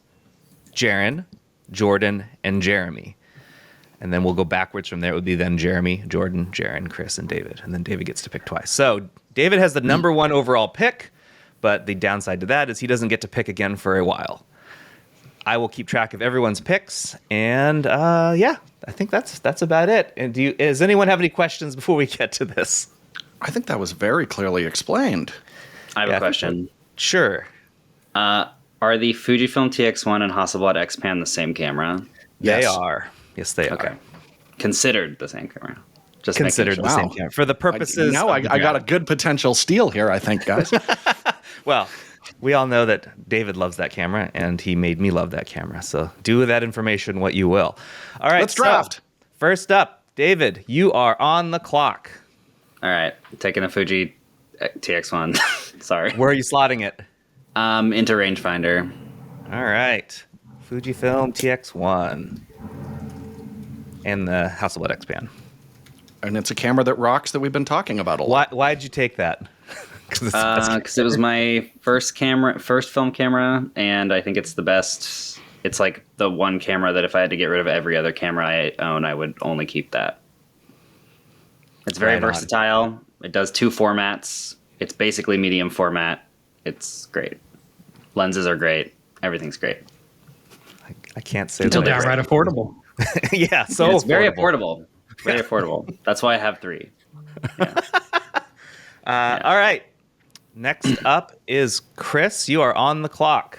Jaren, Jordan, and Jeremy. And then we'll go backwards from there. It would be then Jeremy, Jordan, Jaren, Chris, and David. And then David gets to pick twice. So David has the number 1 overall pick, but the downside to that is he doesn't get to pick again for a while. I will keep track of everyone's picks, and I think that's about it. And does anyone have any questions before we get to this? I think that was very clearly explained. I have a question. Sure. Are the Fujifilm TX1 and Hasselblad X-Pan the same camera? They Yes. are. Yes, they Okay. are. Considered the same camera. Just Considered making the sure. same camera. For the purposes Now I got a good potential steal here, I think, guys. Well, we all know that David loves that camera, and he made me love that camera. So do with that information what you will. All right. Let's draft. First up, David, you are on the clock. All right. Taking a Fuji TX1. Sorry. Where are you slotting it? Into rangefinder. All right. Fujifilm TX1. And the Hasselblad X-Pan. And it's a camera that rocks that we've been talking about a lot. Why'd you take that? Because it was my first film camera, and I think it's the best. It's like the one camera that if I had to get rid of every other camera I own, I would only keep that. It's very Right on. versatile. It does 2 formats. It's basically medium format. It's great. Lenses are great. Everything's great. I can't say Until that. downright affordable. Yeah, so It's very affordable. Very affordable. That's why I have 3. All right. Next up is Chris. You are on the clock.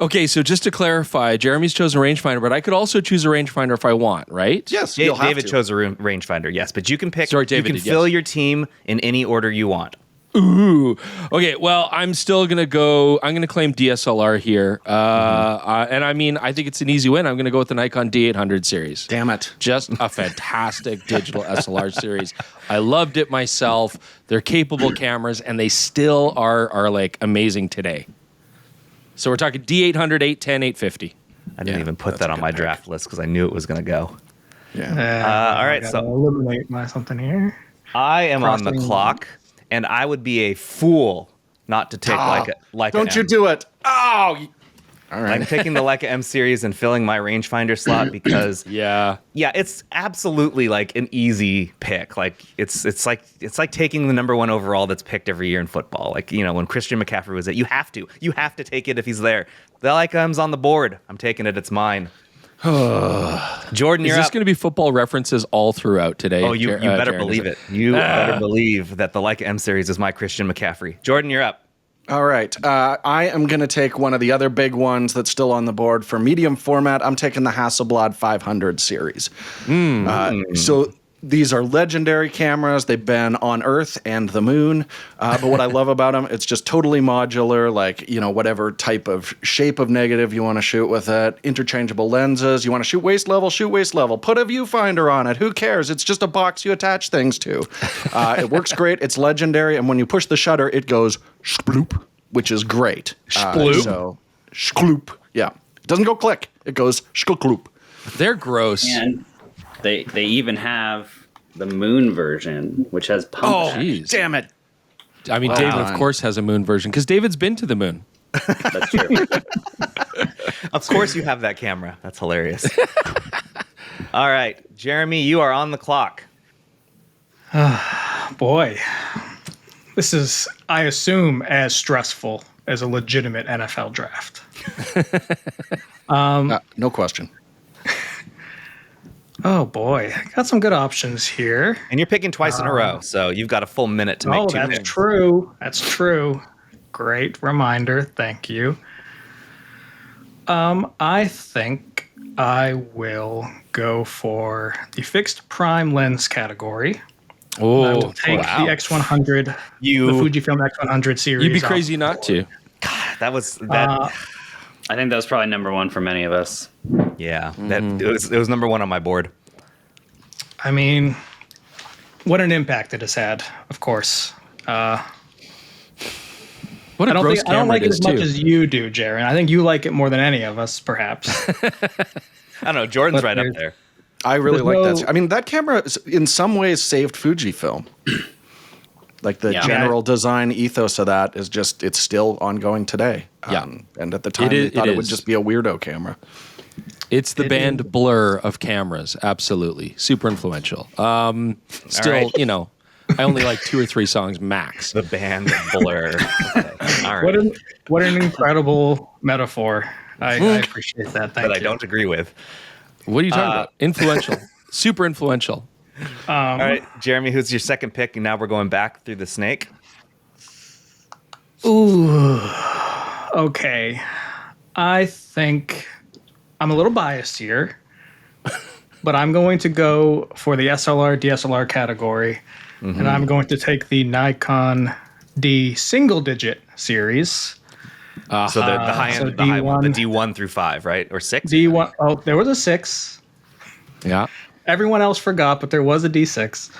Okay, so just to clarify, Jeremy's chosen a rangefinder, but I could also choose a rangefinder if I want, right? Yes, you'll have David to. chose a rangefinder, yes, but you can pick. Sorry, David you can did, fill yes. your team in any order you want. Ooh. Okay, well, I'm still going to go, I'm going to claim DSLR here. And I mean, I think it's an easy win. I'm going to go with the Nikon D800 series. Damn it. Just a fantastic digital SLR series. I loved it myself. They're capable cameras, and they still are like amazing today. So we're talking D800, 810, 850. I didn't even put that on my draft list because I knew it was going to go. Yeah. All right, I so gotta eliminate my something here. I am on the Crossing- clock, and I would be a fool not to take Leica Don't you M. do it. Oh. All I'm right. taking the Leica M series and filling my rangefinder slot because Yeah. it's absolutely like an easy pick. Like it's like taking the number 1 overall that's picked every year in football. Like, you know, when Christian McCaffrey was it, you have to take it if he's there. The Leica M's on the board. I'm taking it. It's mine. Jordan, Is you're this up. going to be football references all throughout today? Oh, you better Jaron, believe is it. You better believe that the Leica M series is my Christian McCaffrey. Jordan, you're up. All right. I am going to take one of the other big ones that's still on the board for medium format. I'm taking the Hasselblad 500 series. So these are legendary cameras. They've been on Earth and the moon. But what I love about them, it's just totally modular, like, you know, whatever type of shape of negative you want to shoot with it. Interchangeable lenses. You want to shoot waist level, shoot waist level. Put a viewfinder on it. Who cares? It's just a box you attach things to. It works great. It's legendary. And when you push the shutter, it goes sploop, which is great. Sploop? So, shkloop. Yeah. It doesn't go click. It goes shkloop. They're gross. And they even have the moon version, which has pump. Oh, Jeez. damn it. I mean, David, of course, has a moon version because David's been to the moon. That's true. Of course you have that camera. That's hilarious. All right, Jeremy, you are on the clock. Boy, this is, I assume, as stressful as a legitimate NFL draft. No question. Oh boy, got some good options here. And you're picking twice in a row, so you've got a full minute to make Oh, two that's picks. true. That's true. Great reminder. Thank you. I think I will go for the fixed prime lens category. I will Oh, take wow. the X100, the Fujifilm X100 series. You'd be off crazy the not board. to. That was that. I think that was probably number 1 for many of us. Yeah, that it was number 1 on my board. I mean, what an impact it has had, of course. What a I don't gross I don't camera like it it is, as much too. as you do, Jaron. I think you like it more than any of us, perhaps. I don't know. Jordan's But right up there's- there. I really There's like no- that. I mean, that camera in some ways saved Fujifilm. Like the Yeah. general design ethos of that is just, it's still ongoing today. Yeah. And at the time, It they is- thought it it would is. just be a weirdo camera. It's the band Blur of cameras. Absolutely. Super influential. Still, right. you know, I only like 2 or 3 songs max. The band Blur. Okay. All right. What an incredible metaphor. I appreciate that. Thank That I you. don't agree with. What are you talking about? Influential. Super influential. All right, Jeremy, who's your second pick? And now we're going back through the snake. Okay. I think I'm a little biased here, but I'm going to go for the SLR DSLR category, and I'm going to take the Nikon D single digit series. So the high so end, the high one, the D1 D1 through 5, right? Or 6? D1. Oh, there was a 6. Yeah. Everyone else forgot, but there was a D6.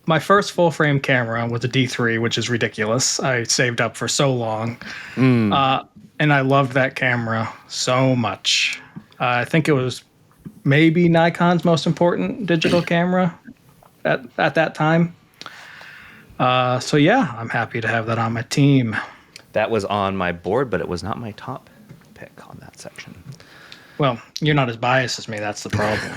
My first full frame camera was a D3, which is ridiculous. I saved up for so long, and I loved that camera so much. I think it was maybe Nikon's most important digital camera at that time. So yeah, I'm happy to have that on my team. That was on my board, but it was not my top pick on that section. Well, you're not as biased as me. That's the problem.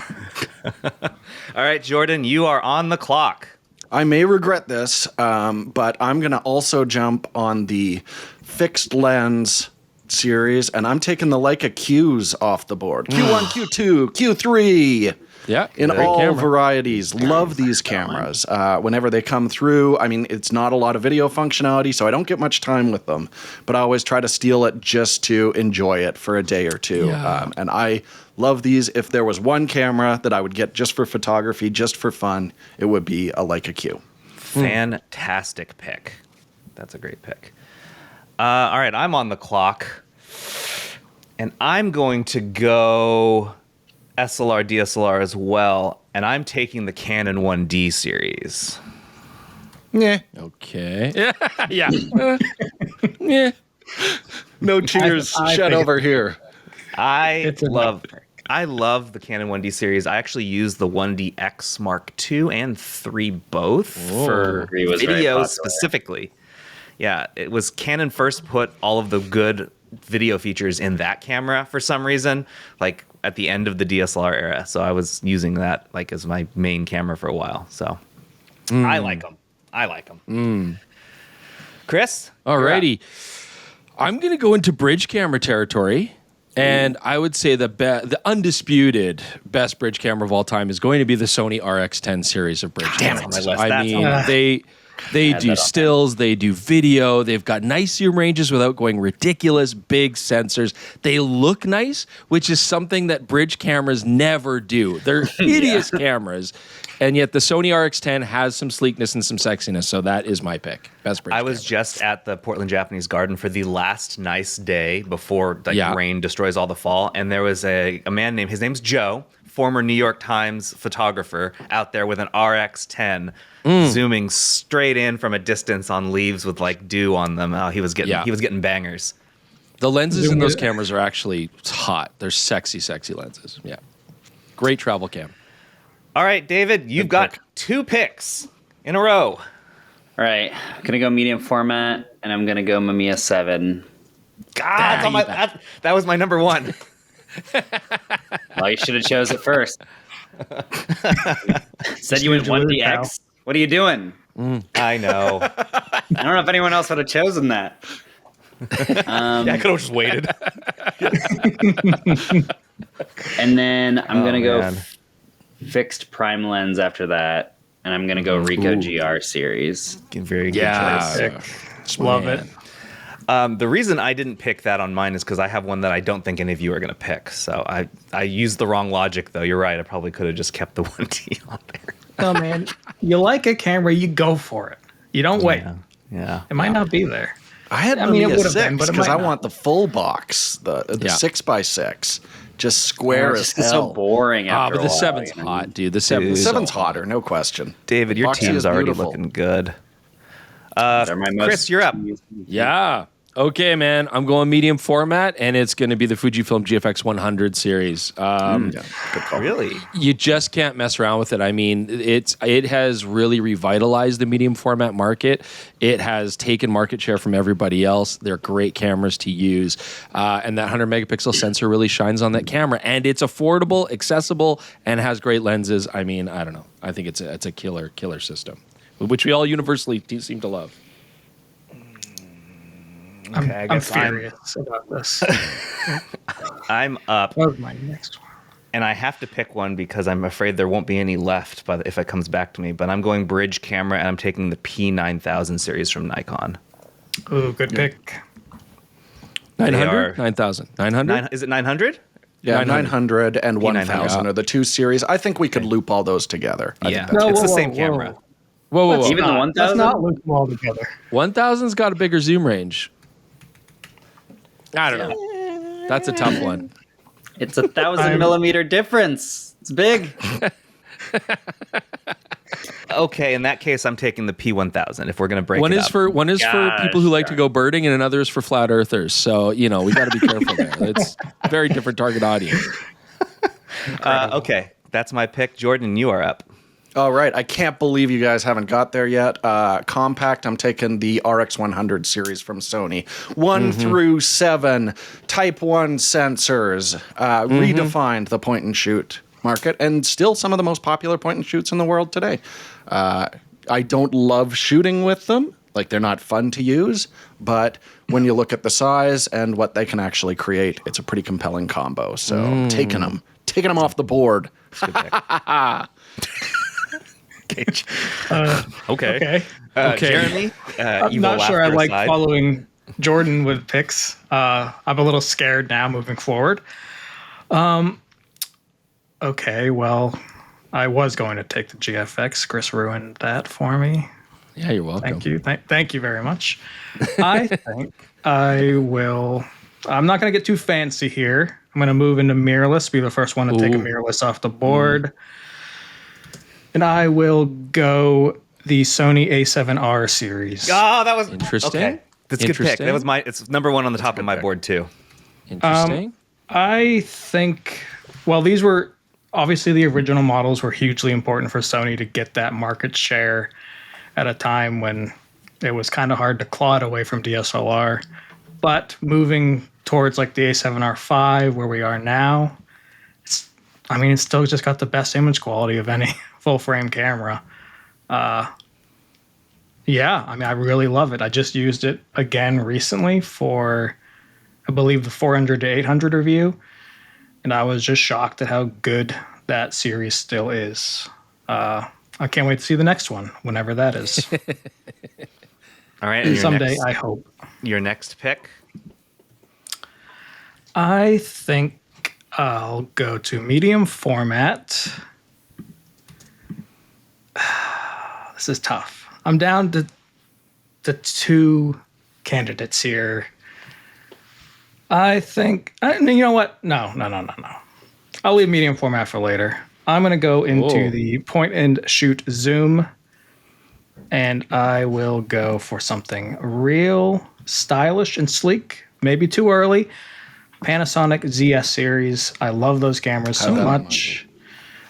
All right, Jordan, you are on the clock. I may regret this, but I'm going to also jump on the fixed lens series, and I'm taking the Leica Qs off the board. Q1, Q2, Q3. Yeah, in great all camera. varieties. Love these cameras. Whenever they come through, I mean, it's not a lot of video functionality, so I don't get much time with them. But I always try to steal it just to enjoy it for a day or two. Yeah. And I love these. If there was one camera that I would get just for photography, just for fun, it would be a Leica Q. Fantastic pick. That's a great pick. All right, I'm on the clock. And I'm going to go SLR, DSLR as well. And I'm taking the Canon 1D series. Yeah. Okay. Yeah. Yeah. No tears I shed think over here. I love the Canon 1D series. I actually use the 1DX Mark II and 3 both for III was very video popular. specifically. Yeah, it was Canon first put all of the good video features in that camera for some reason, like at the end of the DSLR era. So I was using that like as my main camera for a while. So I like them. Chris? Alrighty. I'm going to go into bridge camera territory. And I would say the undisputed best bridge camera of all time is going to be the Sony RX10 series of bridge cameras. I mean, they do stills, they do video, they've got nice zoom ranges without going ridiculous big sensors. They look nice, which is something that bridge cameras never do. They're hideous cameras. And yet the Sony RX10 has some sleekness and some sexiness, so that is my pick. Best bridge I was camera. just at the Portland Japanese Garden for the last nice day before rain destroys all the fall, and there was a man his name's Joe, former New York Times photographer, out there with an RX10, zooming straight in from a distance on leaves with like dew on them. Oh, he was getting bangers. The lenses in those cameras are actually hot. They're sexy, sexy lenses. Yeah. Great travel cam. All right, David, you've got 2 picks in a row. All right, I'm gonna go medium format, and I'm gonna go Mamiya 7. God, that was my number 1. Well, you should have chose it first. Said you went 1DX. What are you doing? I know. I don't know if anyone else would have chosen that. I could have just waited. And then I'm gonna go man. fixed prime lens after that, and I'm gonna go Ricoh GR series. Very good choice. Love it. The reason I didn't pick that on mine is because I have one that I don't think any of you are going to pick. So I used the wrong logic, though. You're right. I probably could have just kept the 1D on there. No, man. You like a camera, you go for it. You don't wait. Yeah. It might not be there. I had I mean, it Mamiya would've 6 been, but it because might I not. want the full box, the 6x6, just square as It's hell. so boring after But the a while, 7's you know? hot, dude. The 7's The so 7's hot. hotter, no question. David, your Boxy team's is already beautiful. looking good. They're my most Chris, you're up. Yeah. Okay, man. I'm going medium format, and it's going to be the Fujifilm GFX 100 series. Yeah, good call. Really? You just can't mess around with it. I mean, it has really revitalized the medium format market. It has taken market share from everybody else. They're great cameras to use, and that 100 megapixel sensor really shines on that camera. And it's affordable, accessible, and has great lenses. I mean, I don't know. I think it's a killer system, which we all universally seem to love. Okay, I'm furious about this. I'm up, That was my next one. and I have to pick one because I'm afraid there won't be any left if it comes back to me. But I'm going bridge camera, and I'm taking the P9000 series from Nikon. Ooh, good pick. 900? 9,000. 900? Is it 900? Yeah, 900. 900 and 1000 P900. are the 2 series. I think we could loop all those together. I think that's it's Whoa, the whoa, same whoa. camera. Whoa. Even the Let's 1000? not loop them all together. 1,000's got a bigger zoom range. I don't know. That's a tough one. It's 1,000 millimeter difference. It's big. Okay, in that case, I'm taking the P1000. If we're gonna break One it is up. for people who like to Gosh, go birding, and another is for flat earthers. So we got to be careful there. It's a very different target audience. Okay, that's my pick. Jordan, you are up. All right. I can't believe you guys haven't got there yet. Compact, I'm taking the RX100 series from Sony. 1 through 7, Type 1 sensors, redefined the point and shoot market, and still some of the most popular point and shoots in the world today. I don't love shooting with them. Like, they're not fun to use, but when you look at the size and what they can actually create, it's a pretty compelling combo. So taking them. taking them off the board. Good pick. Okay. Okay. Jeremy, I'm evil not sure I laughter like aside. following Jordan with picks. I'm a little scared now moving forward. Okay, well, I was going to take the GFX. Chris ruined that for me. Yeah, you're welcome. Thank you. Thank you very much. I think I will. I'm not going to get too fancy here. I'm going to move into mirrorless, be the first one to take a mirrorless off the board. And I will go the Sony A7R series. Oh, that was Interesting. Okay. That's a good pick. That was it's number one on the top of my board too. Interesting. I think, well, these were obviously the original models were hugely important for Sony to get that market share at a time when it was kind of hard to claw it away from DSLR. But moving towards like the A7R5, where we are now, it's still just got the best image quality of any full frame camera. I really love it. I just used it again recently for, I believe, the 400 to 800 review. And I was just shocked at how good that series still is. I can't wait to see the next one, whenever that is. All right. And Someday, I hope. Your next pick? I think I'll go to medium format. This is tough. I'm down to the two candidates here. I think, you know what? No. I'll leave medium format for later. I'm going to go into the point and shoot zoom, and I will go for something real stylish and sleek. Maybe too early. Panasonic ZS series. I love those cameras so much.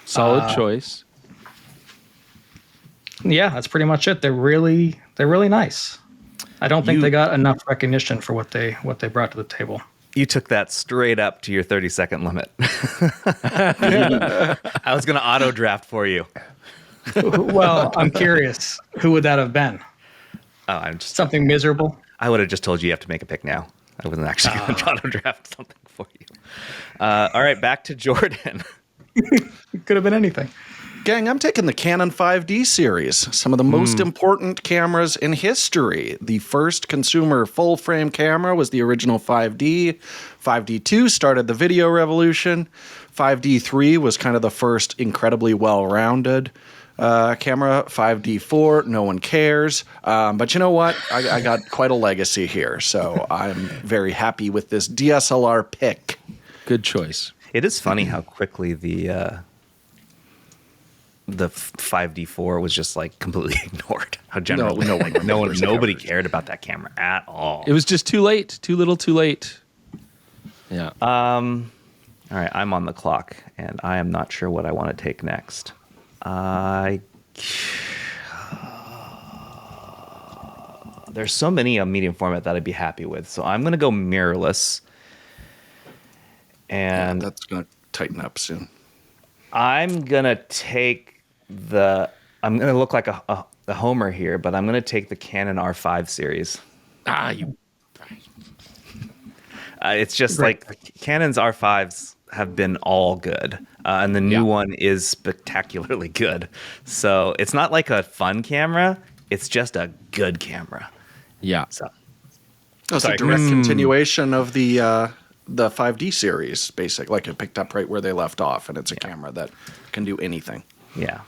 Solid choice. Yeah, that's pretty much it. They're really nice. I don't think they got enough recognition for what they brought to the table. You took that straight up to your 30-second limit. I was going to auto draft for you. Well, I'm curious. Who would that have been? Oh, I'm just Something miserable? I would have just told you have to make a pick now. I wasn't actually going to auto draft something for you. All right, back to Jordan. It could have been anything. Gang, I'm taking the Canon 5D series, some of the most important cameras in history. The first consumer full-frame camera was the original 5D. 5D2 started the video revolution. 5D3 was kind of the first incredibly well-rounded camera. 5D4, no one cares. But you know what? I got quite a legacy here, so I'm very happy with this DSLR pick. Good choice. It is funny how quickly the 5D4 was just like completely ignored. How generally nobody cared about that camera at all. It was just too late. Too little, too late. Yeah. All right, I'm on the clock, and I am not sure what I want to take next. There's so many medium format that I'd be happy with, so I'm going to go mirrorless. And that's going to tighten up soon. I'm going to take I'm going to look like a homer here, but I'm going to take the Canon R5 series. It's just like Canon's R5s have been all good, and the new one is spectacularly good. So it's not like a fun camera; it's just a good camera. Yeah. So it's a direct continuation of the 5D series, basically. Like it picked up right where they left off, and it's a camera that can do anything. Yeah.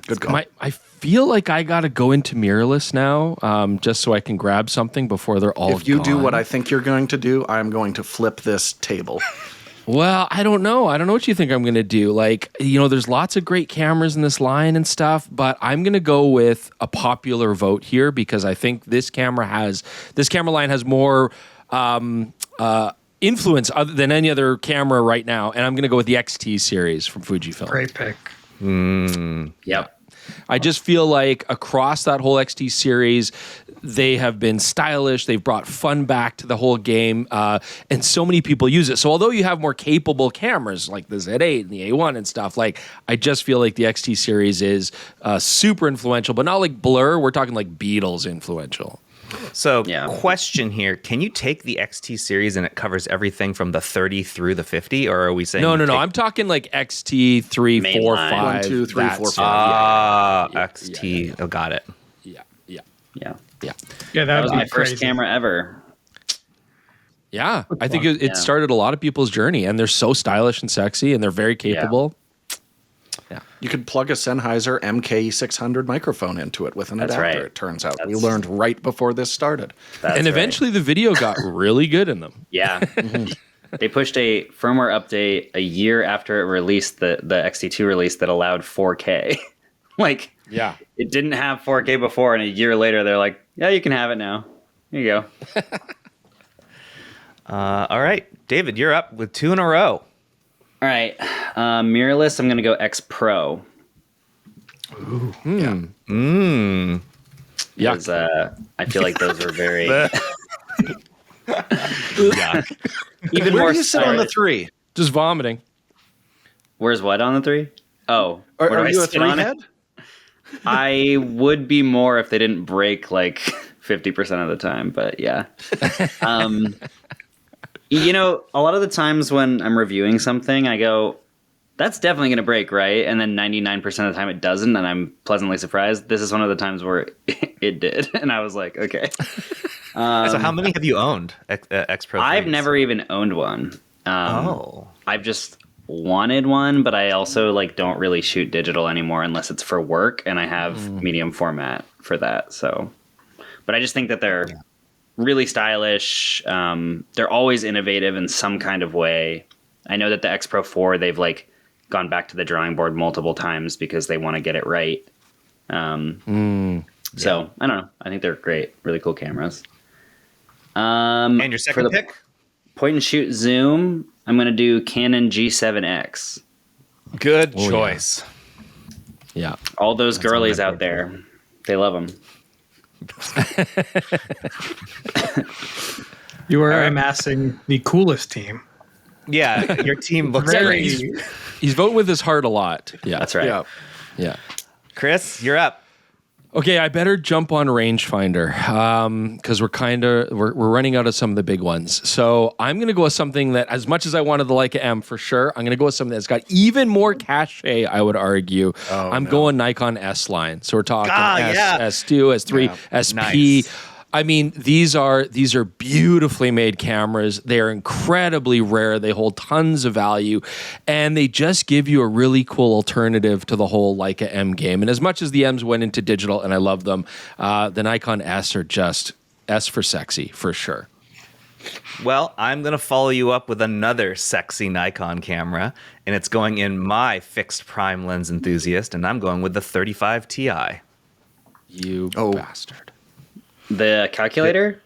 Good call. I feel like I got to go into mirrorless now, just so I can grab something before they're all If you do gone. what I think you're going to do, I'm going to flip this table. Well, I don't know. I don't know what you think I'm going to do. Like, there's lots of great cameras in this line and stuff, but I'm going to go with a popular vote here because I think this camera line has more influence than any other camera right now, and I'm going to go with the XT series from Fujifilm. Great pick. Yep. I just feel like across that whole XT series, they have been stylish. They've brought fun back to the whole game, and so many people use it. So although you have more capable cameras like the Z8 and the A1 and stuff, like I just feel like the XT series is super influential, but not like Blur. We're talking like Beatles influential. So, Yeah. question here: can you take the XT series and it covers everything from the 30 through the 50, or are we saying No. I'm talking like XT 3, 4, Mainline. 5. 1, 2, 3, 4, 5. XT? Oh, got it. Yeah. Yeah. Yeah, That that was would my be first crazy. camera ever. Yeah, I think it Yeah. started a lot of people's journey, and they're so stylish and sexy, and they're very capable. You could plug a Sennheiser MK600 microphone into it with an That's adapter, right. it turns out. We That's- learned right before this started. That's And right. eventually the video got really good in them. Yeah. They pushed a firmware update a year after it released, the XT2 release, that allowed 4K. Like, Yeah. it didn't have 4K before, and a year later they're like, yeah, you can have it now. Here you go. All right, David, you're up with 2 in a row. All right. Mirrorless, I'm going to go X Pro. Yeah. Because I feel like those are very... Even Where more do you sit on the stylish. 3? Just vomiting. Where's what on the 3? Oh. Are where do I you a sit on 3 it? head? I would be more if they didn't break like 50% of the time, but yeah. You know, a lot of the times when I'm reviewing something, I go, that's definitely going to break, right? And then 99% of the time it doesn't, and I'm pleasantly surprised. This is one of the times where it did, and I was like, okay. So, how many have you owned? X Pro? I've 3s? never even owned one. Oh. I've just wanted one, but I also like don't really shoot digital anymore unless it's for work, and I have medium format for that. So, but I just think that they're really stylish. They're always innovative in some kind of way. I know that the X Pro 4, they've like gone back to the drawing board multiple times because they want to get it right. So I don't know. I think they're great, really cool cameras. And your for second the pick? point and shoot zoom, I'm going to do Canon G7X. Good choice. Yeah. All those girlies out there, they love them. You are amassing the coolest team. Yeah, your team looks Very- great. He's voting with his heart a lot. Yeah. That's right. Yeah. Yeah. Chris, you're up. Okay, I better jump on rangefinder because we're running out of some of the big ones. So I'm going to go with something that, as much as I wanted the Leica M for sure, I'm going to go with something that's got even more cachet, I would argue. I'm going Nikon S line. So we're talking S2, S3, SP. Nice. I mean, these are beautifully made cameras. They're incredibly rare. They hold tons of value, and they just give you a really cool alternative to the whole Leica M game. And as much as the M's went into digital, and I love them, the Nikon S are just S for sexy for sure. Well, I'm going to follow you up with another sexy Nikon camera, and it's going in my fixed prime lens enthusiast, and I'm going with the 35 Ti. You bastard. The calculator?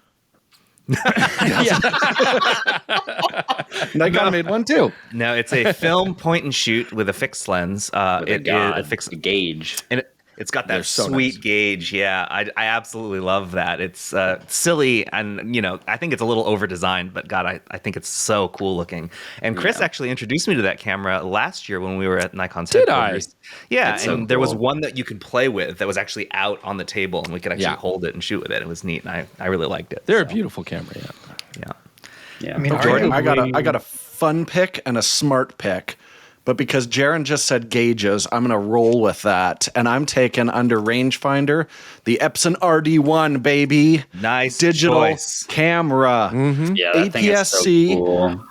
Nikon made one too. Now, it's a film point and shoot with a fixed lens. It is a fixed gauge. and it's got that They're so sweet nice. gauge. Yeah, I absolutely love that. It's silly, and I think it's a little over designed, but God, I think it's so cool looking. And Chris actually introduced me to that camera last year when we were at Nikon's Did I? headquarters. Yeah, That's and so there was cool. one that you could play with that was actually out on the table, and we could actually hold it and shoot with it. It was neat, and I really liked it. They're a so, beautiful camera, yeah. yeah. Yeah. I mean, Jordan, I arguably- got a fun pick and a smart pick. But because Jaron just said gauges, I'm going to roll with that. And I'm taking under rangefinder the Epson RD1, baby. Nice digital choice. camera. Yeah, that thing is so APS-C. cool.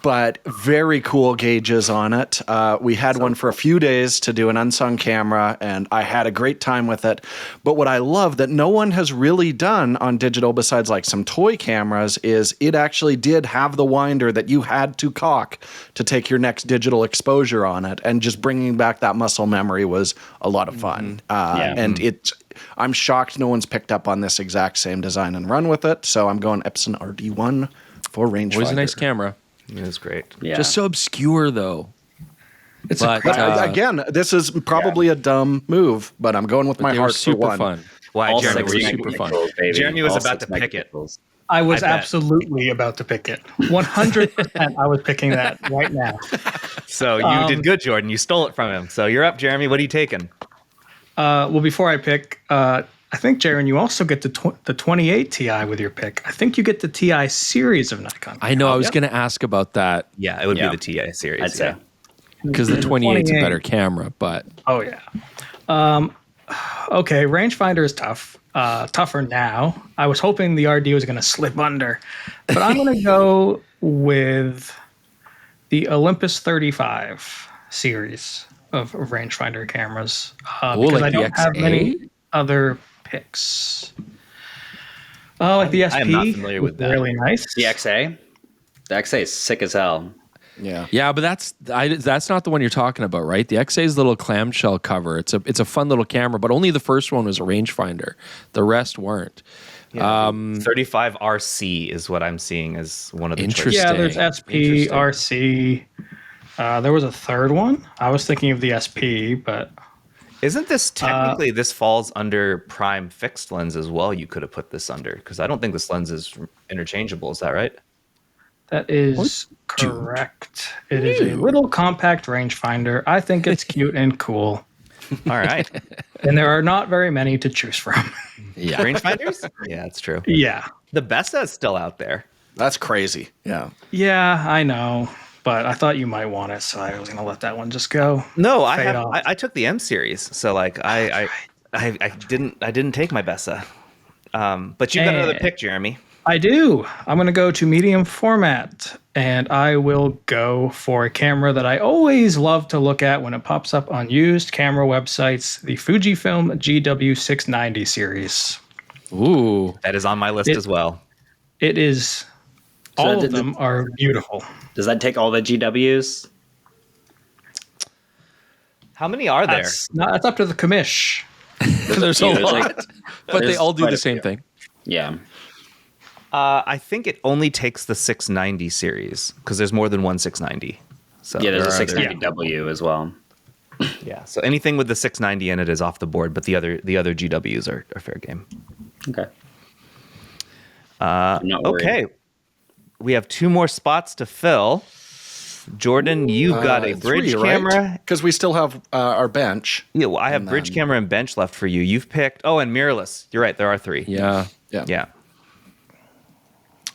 But very cool gauges on it. We had one for a few days to do an unsung camera, and I had a great time with it. But what I love that no one has really done on digital besides like some toy cameras is it actually did have the winder that you had to cock to take your next digital exposure on it. And just bringing back that muscle memory was a lot of fun. And I'm shocked no one's picked up on this exact same design and run with it. So I'm going Epson RD1 for rangefinder. Always a nice camera. It was great. Yeah. Just so obscure, though. It's But, a crowd. Again, this is probably a dumb move, but I'm going with my They were heart super for one. fun. Why, All Jeremy? 6 Were you super fun. megapixels, baby. Jeremy was All about 6 to pick it. megapixels. I was I bet. absolutely about to pick it. 100% I was picking that right now. So you did good, Jordan. You stole it from him. So you're up, Jeremy. What are you taking? Well, before I pick, I think, Jaron, you also get the 28 Ti with your pick. I think you get the Ti series of Nikon. I know. I was going to ask about that Yeah, it would be the TI series. I'd say. because the 28's a 28. better camera, but Oh, yeah. Okay, rangefinder is tough. Tougher now. I was hoping the RD was going to slip under, but I'm going to go with the Olympus 35 series of rangefinder cameras because like I the don't have XA? many other picks. Oh, like the SP. I am not familiar with that. Really nice. The XA? The XA is sick as hell. Yeah. yeah, but that's not the one you're talking about, right? The XA's little clamshell cover. It's a fun little camera, but only the first one was a rangefinder. The rest weren't. 35 RC is what I'm seeing as one of the choices. Interesting. Yeah, there's SP, RC. There was a third one. I was thinking of the SP, but Isn't this technically this falls under prime fixed lens as well? You could have put this under because I don't think this lens is interchangeable. Is that right? that is correct. It is a little compact rangefinder. I think it's cute and cool. All right. And there are not very many to choose from. Yeah. Rangefinders? Yeah, that's true. Yeah. The Bessa is still out there. That's crazy. Yeah. Yeah, I know. But I thought you might want it, so I was going to let that one just go. No, I Fade have. off. I took the M series, so like I didn't take my Bessa. But you got another pick, Jeremy. I do. I'm going to go to medium format, and I will go for a camera that I always love to look at when it pops up on used camera websites, the Fujifilm GW690 series. Ooh. That is on my list as well. It is, So all did of the- them are beautiful. Does that take all the GWs? How many are there? That's up to the commish. There's a There's lot, like- but they there's all do quite the a same few. thing. Yeah. I think it only takes the 690 series because there's more than one 690. So Yeah, there's a there are 690W as well. Yeah. So anything with the 690 in it is off the board, but the other GWs are fair game. Okay. I'm not worried. Okay. We have two more spots to fill. Jordan, you've got a bridge camera. Because we still have our bench. Yeah, well, I have bridge camera and bench left for you. You've picked. Oh, and mirrorless. You're right. There are three. Yeah. Yeah.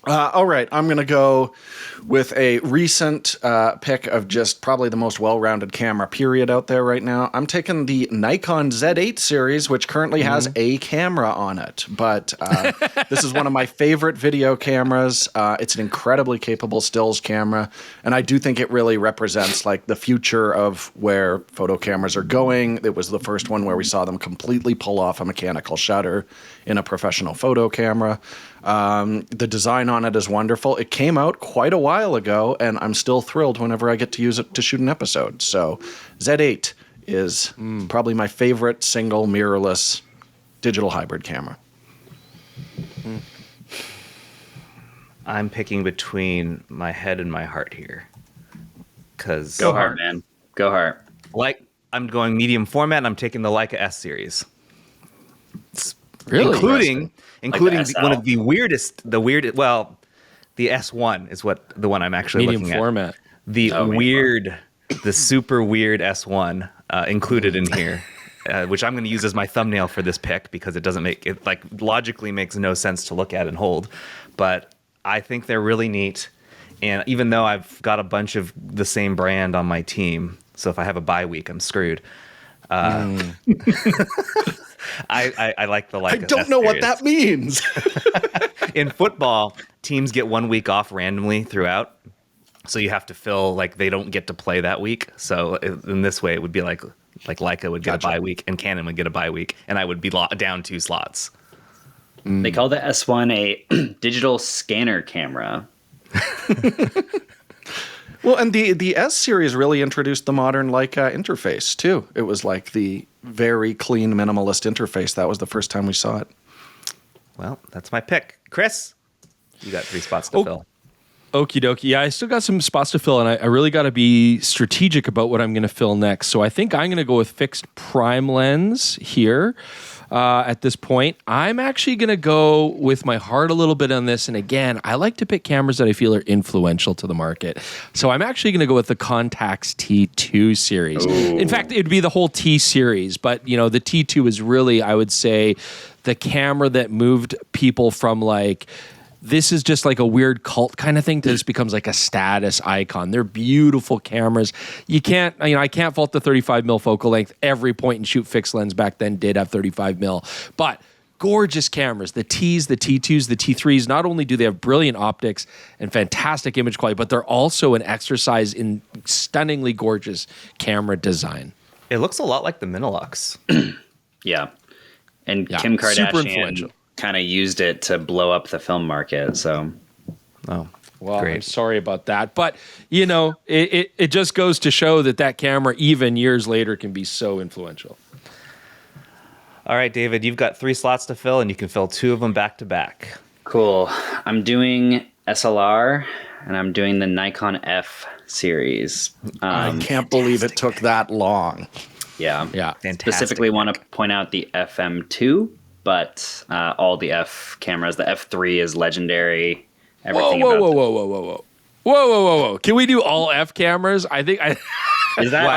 All right, I'm going to go with a recent pick of just probably the most well-rounded camera period out there right now. I'm taking the Nikon Z8 series, which currently has a camera on it. But this is one of my favorite video cameras. It's an incredibly capable stills camera, and I do think it really represents like the future of where photo cameras are going. It was the first one where we saw them completely pull off a mechanical shutter in a professional photo camera. The design on it is wonderful. It came out quite a while ago, and I'm still thrilled whenever I get to use it to shoot an episode. So Z8 is probably my favorite single mirrorless digital hybrid camera. I'm picking between my head and my heart here. Because Go hard, man. Go hard. like I'm going medium format and I'm taking the Leica S series. Really? Including Like the one SL. of the weirdest, the S1 is what the one I'm actually Medium looking format. at. The Oh, medium weird, the super weird S1 included in here, which I'm going to use as my thumbnail for this pick because it doesn't make it like logically makes no sense to look at and hold, but I think they're really neat. And even though I've got a bunch of the same brand on my team, so if I have a bye week, I'm screwed. I like the Leica. I don't know what that means. In football, teams get 1 week off randomly throughout, so you have to fill like they don't get to play that week. So in this way, it would be like Leica would get a bye week and Canon would get a bye week, and I would be down 2 slots. They call the S1 a digital scanner camera. Well, and the S series really introduced the modern Leica interface too. It was like the very clean minimalist interface. That was the first time we saw it. Well, that's my pick. Chris, you got 3 spots to fill. Okie dokie. Yeah, I still got some spots to fill, and I really got to be strategic about what I'm going to fill next. So I think I'm going to go with fixed prime lens here. at this point. I'm actually going to go with my heart a little bit on this. And again, I like to pick cameras that I feel are influential to the market. So I'm actually going to go with the Contax T2 series. Ooh. In fact, it'd be the whole T series. But, you know, the T2 is really, I would say, the camera that moved people from like, this is just like a weird cult kind of thing to this becomes like a status icon. They're beautiful cameras. I can't fault the 35mm focal length. Every point and shoot fixed lens back then did have 35mm. But gorgeous cameras, the Ts, the T2s, the T3s, not only do they have brilliant optics and fantastic image quality, but they're also an exercise in stunningly gorgeous camera design. It looks a lot like the Minilux. Yeah. And Kim Kardashian kind of used it to blow up the film market. So, great. I'm sorry about that, but you know, it just goes to show that camera, even years later, can be so influential. All right, David, you've got 3 slots to fill, and you can fill 2 of them back to back. Cool. I'm doing SLR, and I'm doing the Nikon F series. I can't believe it took that long. Yeah. Fantastic. Specifically want to point out the FM2, but all the F cameras. The F3 is legendary. Whoa. Can we do all F cameras? I think Is that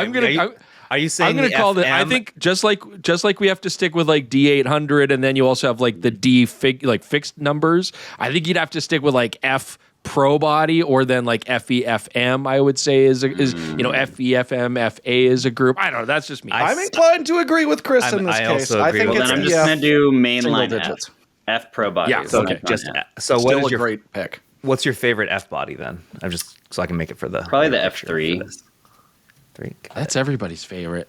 are you saying I'm going to call it? I think just like we have to stick with like D800, and then you also have like the D fixed numbers. I think you'd have to stick with like F Pro body, or then like FEFM. I would say is FEFM FA is a group. I don't know. That's just me. I'm inclined to agree with Chris in this case. I think it's. Then I'm just going to do mainline F Pro body. Yeah. Okay. So what is your great pick? What's your favorite F body then? So I can make it for the probably the F3. That's everybody's favorite.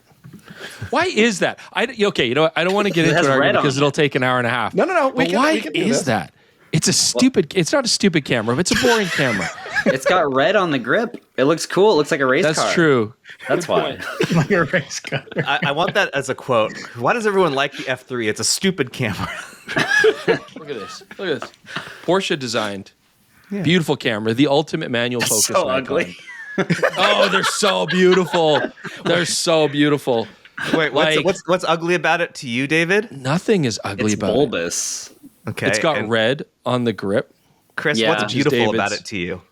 Why is that? I don't want to get into an argument because it'll take an hour and a half. No. Why is that? It's a stupid. It's not a stupid camera, but it's a boring camera. It's got red on the grip. It looks cool. It looks like a race car. That's true. That's why. Like a race car. I want that as a quote. Why does everyone like the F3? It's a stupid camera. Look at this. Porsche designed. Yeah. Beautiful camera. The ultimate manual focus. So ugly. Oh, they're so beautiful. Wait, what's ugly about it to you, David? Nothing is ugly about bulbous. it. Okay. It's got red on the grip. Chris, what's beautiful about it to you?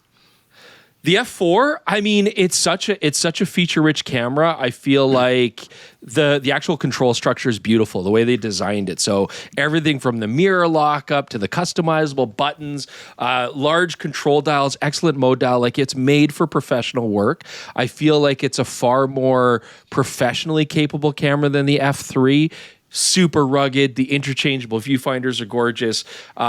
The F4, I mean, it's such a feature-rich camera. I feel like the actual control structure is beautiful, the way they designed it. So everything from the mirror lockup to the customizable buttons, large control dials, excellent mode dial. Like, it's made for professional work. I feel like it's a far more professionally capable camera than the F3. Super rugged. The interchangeable viewfinders are gorgeous.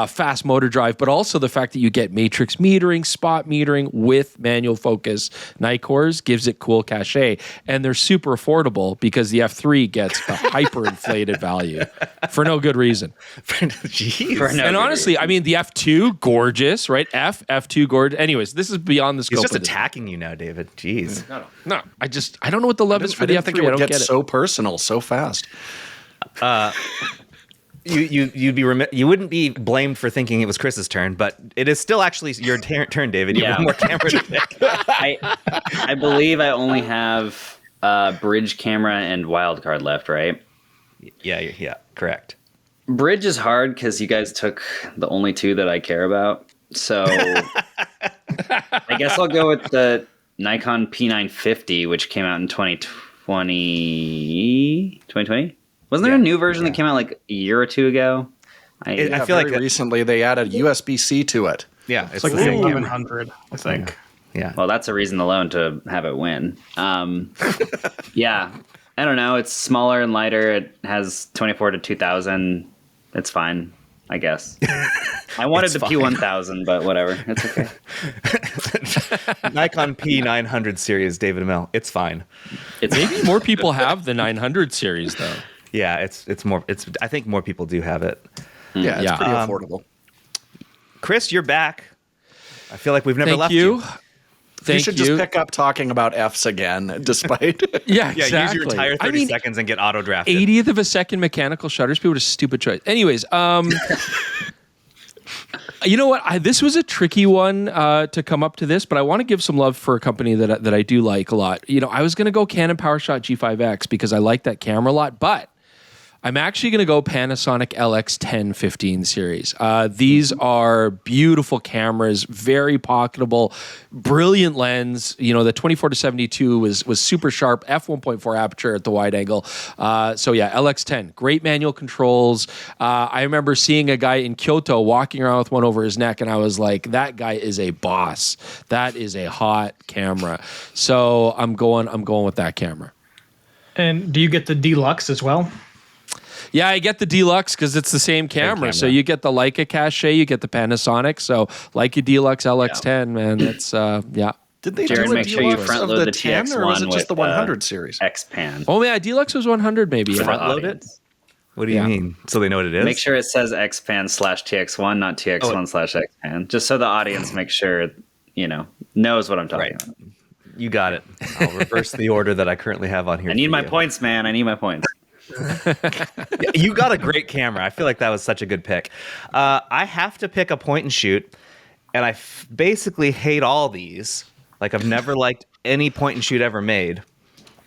Fast motor drive, but also the fact that you get matrix metering, spot metering with manual focus Nicors gives it cool cachet. And they're super affordable because the F3 gets a hyperinflated value for no good reason. Jeez. And honestly, I mean, the F2, gorgeous, right? F2, gorgeous. Anyways, this is beyond the scope. He's just attacking you now, David. Jeez. No. I don't know what the love is for the F3. I think it would get so personal so fast. You wouldn't be blamed for thinking it was Chris's turn, but it is still actually your turn, David. You have one more camera to pick. I believe I only have bridge camera and wildcard left, right? Yeah, correct. Bridge is hard because you guys took the only 2 that I care about. So I guess I'll go with the Nikon P950, which came out in 2020. Wasn't there a new version that came out like a year or 2 ago? I feel like recently they added USB-C to it. Yeah, it's like the 1100, I think. Yeah. Well, that's a reason alone to have it win. Yeah, I don't know. It's smaller and lighter. It has 24 to 2000. It's fine, I guess. I wanted the P1000, but whatever. It's okay. Nikon P900 series, David Imel. It's fine. Maybe more people have the 900 series though. Yeah, it's more. I think more people do have it. Yeah, it's pretty affordable. Chris, you're back. I feel like we've never left you. You should just pick up talking about Fs again, despite. Yeah, exactly. Use your entire 30 seconds and get auto drafted. 80th of a second mechanical shutter speed. What a stupid choice. Anyways, you know what? This was a tricky one to come up to this, but I want to give some love for a company that I do like a lot. You know, I was going to go Canon PowerShot G5X because I like that camera a lot, but I'm actually going to go Panasonic LX10-15 series. These are beautiful cameras, very pocketable, brilliant lens. You know, the 24-72 was super sharp, f1.4 aperture at the wide angle. So yeah, LX10, great manual controls. I remember seeing a guy in Kyoto walking around with one over his neck, and I was like, that guy is a boss. That is a hot camera. So I'm going with that camera. And do you get the deluxe as well? Yeah, I get the deluxe because it's the same camera. So you get the Leica cache, you get the Panasonic. So Leica Deluxe LX10, man, that's yeah. Did they Jared, do a make sure you deluxe front of load the the 10 or was it TX1 just the with, 100 series? X-Pan. Oh yeah, deluxe was 100 maybe. For Yeah. the audience. What do you mean? So they know what it is? Make sure it says X-Pan /TX1, not TX1/X-Pan. Just so the audience makes sure, knows what I'm talking about. You got it. I'll reverse the order that I currently have on here. I need for my you. points, man. I need my points. Yeah, you got a great camera. I feel like that was such a good pick. I have to pick a point and shoot, and I basically hate all these. Like, I've never liked any point and shoot ever made.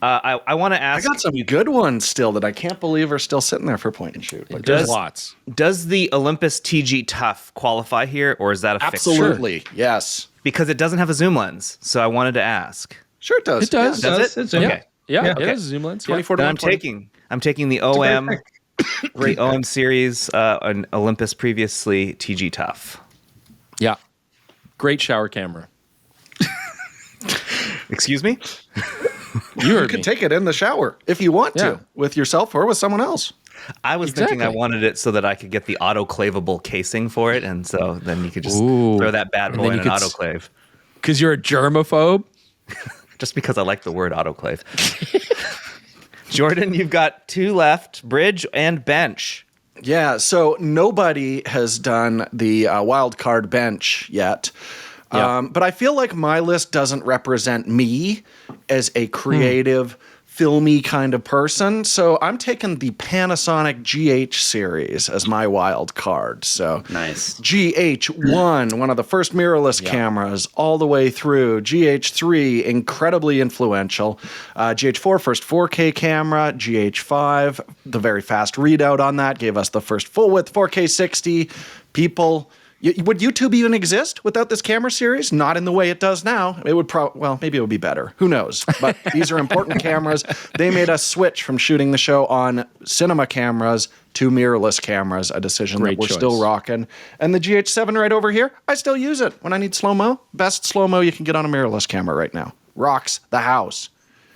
I want to I ask. got some good ones still that I can't believe are still sitting there for point and shoot. Like, There's lots. Does the Olympus TG Tough qualify here, or is that a fixture? absolutely, yes. Because it doesn't have a zoom lens, so I wanted to ask. Sure, it does. It does. Yeah. Does it? It's in Okay. Yeah, Yeah. it Okay. has a zoom lens. Yeah. 24 to Then I'm 120. taking the OM, great OM series, an Olympus previously TG Tough. Yeah. Great shower camera. Excuse me? You heard You could me. take it in the shower if you want Yeah. to, with yourself or with someone else. I was thinking I Exactly. wanted it so that I could get the autoclavable casing for it, and so then you could just Ooh. throw that bad And boy then in you an could autoclave. Because you're a germaphobe. Just because I like the word autoclave. Jordan, you've got two left, bridge and bench. Yeah, so nobody has done the wild card bench yet. Yeah. But I feel like my list doesn't represent me as a creative, filmy kind of person. So I'm taking the Panasonic GH series as my wild card. So Nice. GH1, one of the first mirrorless cameras, all the way through. GH3, incredibly influential. GH4, first 4K camera. GH5, the very fast readout on that, gave us the first full width 4K 60. People. Would YouTube even exist without this camera series? Not in the way it does now. It would maybe it would be better. Who knows? But these are important cameras. They made us switch from shooting the show on cinema cameras to mirrorless cameras, a decision Great that we're choice. still rocking. And the GH7 right over here, I still use it when I need slow-mo. Best slow-mo you can get on a mirrorless camera right now. Rocks the house.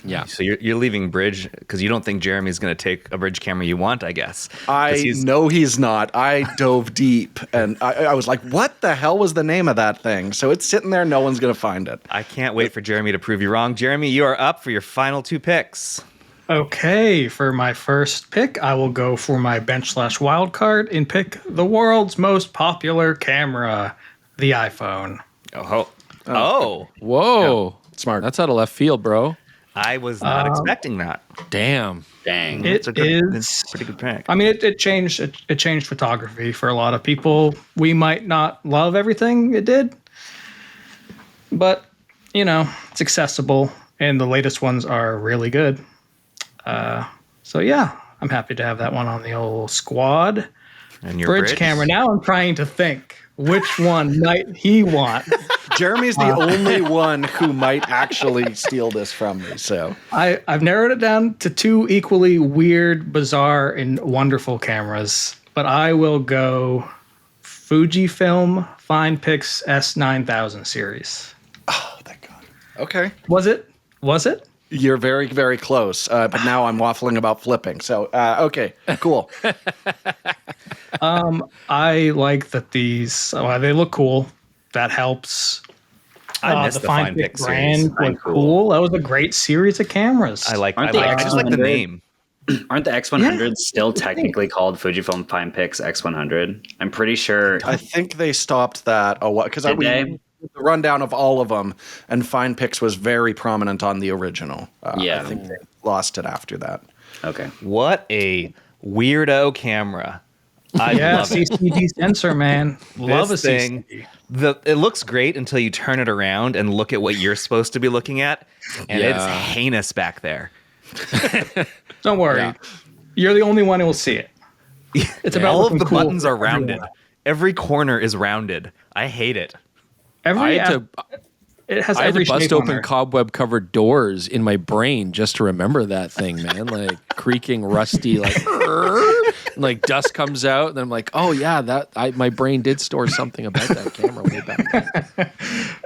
Yeah. So you're leaving bridge because you don't think Jeremy's going to take a bridge camera you want, I guess. 'Cause I know he's not. I dove deep, and I was like, what the hell was the name of that thing? So it's sitting there. No one's going to find it. I can't wait for Jeremy to prove you wrong. Jeremy, you are up for your final two picks. Okay, for my first pick, I will go for my bench/wild card and pick the world's most popular camera, the iPhone. Oh. Whoa. Smart. That's out of left field, bro. I was not expecting that. Damn. Dang. It is. It's a pretty good pick. I mean, it changed photography for a lot of people. We might not love everything it did, but it's accessible, and the latest ones are really good. So yeah, I'm happy to have that one on the old squad. And your Bridge camera. Now I'm trying to think which one might he want. Jeremy's the only one who might actually steal this from me. So I've narrowed it down to two equally weird, bizarre, and wonderful cameras, but I will go Fujifilm FinePix S9000 series. oh, thank God. Okay, Was it? you're very, very close. But now I'm waffling about flipping. So okay, cool. I like that these. They look cool. That helps. I missed the the FinePix FinePix series. brand was cool. That was a great series of cameras. I Aren't they just like the X100? name. Aren't the X100s still technically called Fujifilm FinePix X100? I'm pretty sure. I think they stopped that a while because Did we they? did the rundown of all of them, and FinePix was very prominent on the original. Yeah. I think they lost it after that. Okay. What a weirdo camera. I Yeah, love it. CCD sensor, man. Love This a thing, CCD. it looks great until you turn it around and look at what you're supposed to be looking at, and it's Yeah. heinous back there. Don't worry. Yeah. You're the only one who will see it. It's about all of looking the cool buttons for are rounded. everyone. Every corner is rounded. I hate it. I had It has I had every to bust shape on open there. cobweb-covered doors in my brain just to remember that thing, man. Like creaking, rusty, like, and like dust comes out, and I'm like, oh yeah, my brain did store something about that camera way back.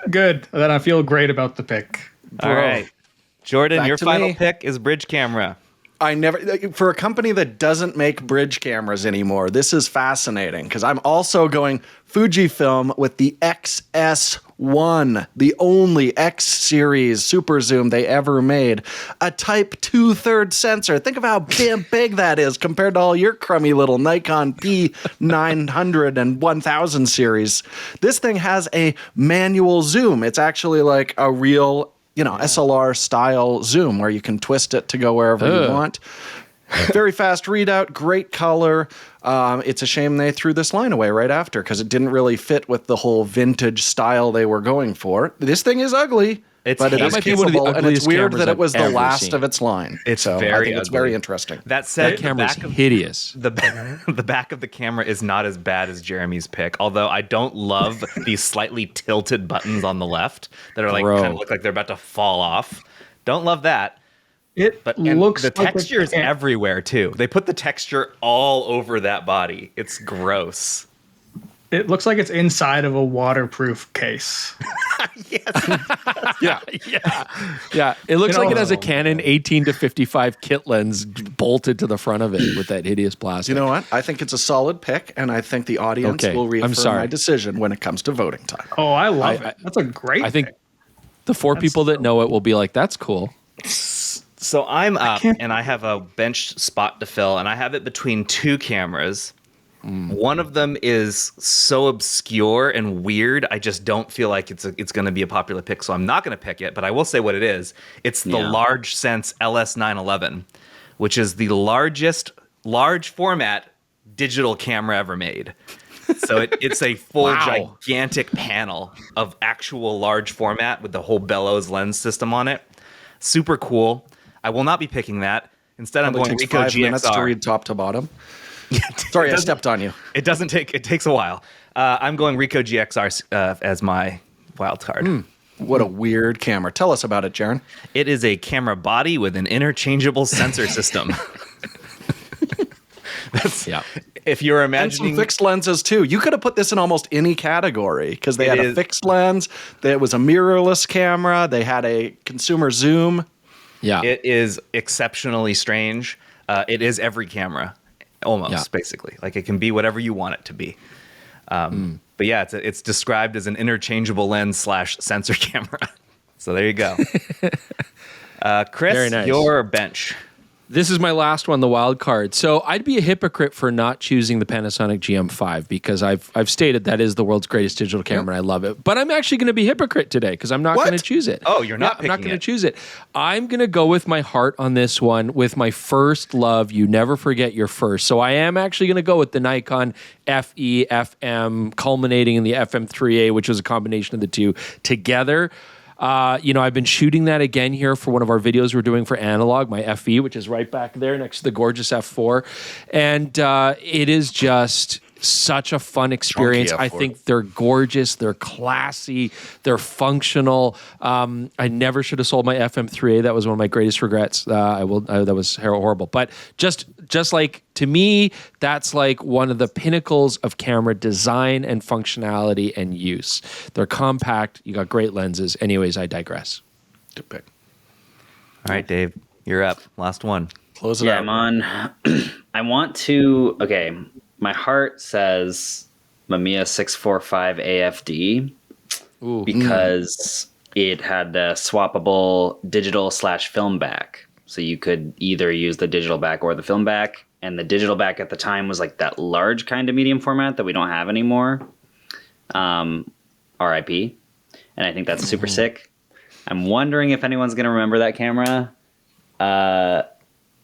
Good. Then I feel great about the pick. All right. Jordan, Back your to final me. pick is bridge camera. I never, for a company that doesn't make bridge cameras anymore, this is fascinating because I'm also going Fujifilm with the XS1, the only X series super zoom they ever made. A type 2/3 sensor. Think of how damn big that is compared to all your crummy little Nikon P900 and 1000 series. This thing has a manual zoom. It's actually like a real SLR style zoom where you can twist it to go wherever you want. Very fast readout, great color. It's a shame they threw this line away right after because it didn't really fit with the whole vintage style they were going for. This thing is ugly, but it that is might be one of the capable, and it's ugliest weird cameras that it I've was the ever last seen. of its line. It's so very I think it's ugly. very interesting. That said, That camera's the back of hideous. the back of the camera is not as bad as Jeremy's pick, although I don't love these slightly tilted buttons on the left that are like Bro. kind of look like they're about to fall off. Don't love that. It But looks the like texture is everywhere too. They put the texture all over that body. It's gross. It looks like it's inside of a waterproof case. Yeah. It looks like it has a Oh, Canon 18 to 55 kit lens bolted to the front of it with that hideous plastic. You know what? I think it's a solid pick, and I think the audience Okay, will I'm reaffirm sorry. my decision when it comes to voting time. Oh, I love it. That's a great I think pick. the four people that know it will be like, that's cool. So I'm up and I have a bench spot to fill, and I have it between two cameras. One of them is so obscure and weird, I just don't feel like it's going to be a popular pick, so I'm not going to pick it, but I will say what it is. It's the Large Sense LS911, which is the large format digital camera ever made. So it's a full Wow. gigantic panel of actual large format with the whole bellows lens system on it. Super cool. I will not be picking that. Instead, I'm Probably going takes Ricoh 5 minutes to GXR. read top to bottom. Sorry, I stepped on you. It takes a while. I'm going Ricoh GXR as my wild card. What a weird camera. Tell us about it, Jaron. It is a camera body with an interchangeable sensor system. Yeah. If you're And imagining some fixed lenses too. You could have put this in almost any category because they It had a is- fixed lens. There was a mirrorless camera. They had a consumer zoom. Yeah. it is exceptionally strange. It is every camera, almost Yeah. basically. Like it can be whatever you want it to be. But yeah, it's described as an interchangeable lens / sensor camera. So there you go. Chris, Very nice. your bench. This is my last one, the wild card. So I'd be a hypocrite for not choosing the Panasonic GM5 because I've stated that is the world's greatest digital camera and I love it. But I'm actually going to be a hypocrite today because I'm not What? going to choose it. Oh, you're not I'm not picking going it. to choose it. I'm going to go with my heart on this one with my first love. You never forget your first. So I am actually going to go with the Nikon FE FM culminating in the FM3A, which was a combination of the two together. I've been shooting that again here for one of our videos we're doing for Analog, my FE, which is right back there next to the gorgeous F4. And it is just such a fun experience. Chunky I F4. think they're gorgeous. They're classy. They're functional. I never should have sold my FM3A. That was one of my greatest regrets. That was horrible. But just like, to me, that's like one of the pinnacles of camera design and functionality and use. They're compact. You got great lenses. Anyways, I digress. Good pick. All right, Dave, you're up. Last one. Close it Yeah, out. I'm on. I want to. Okay, my heart says Mamiya 645 AFD because it had a swappable digital / film back. So you could either use the digital back or the film back. And the digital back at the time was like that large kind of medium format that we don't have anymore. RIP. And I think that's super sick. I'm wondering if anyone's going to remember that camera.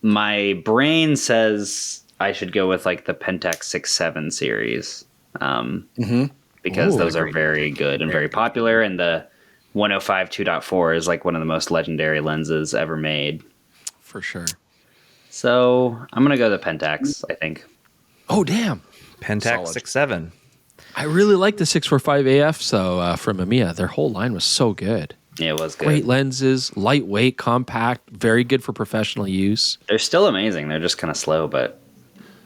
My brain says I should go with like the Pentax 6.7 series. Because those are very good and very popular. And the 105 2.4 is like one of the most legendary lenses ever made. For sure. So I'm gonna go the Pentax, I think. Oh, damn. Pentax Solid. 6.7. I really like the 645 AF from Mamiya. Their whole line was so good. Yeah, it was good. Great lenses, lightweight, compact, very good for professional use. They're still amazing. They're just kind of slow, but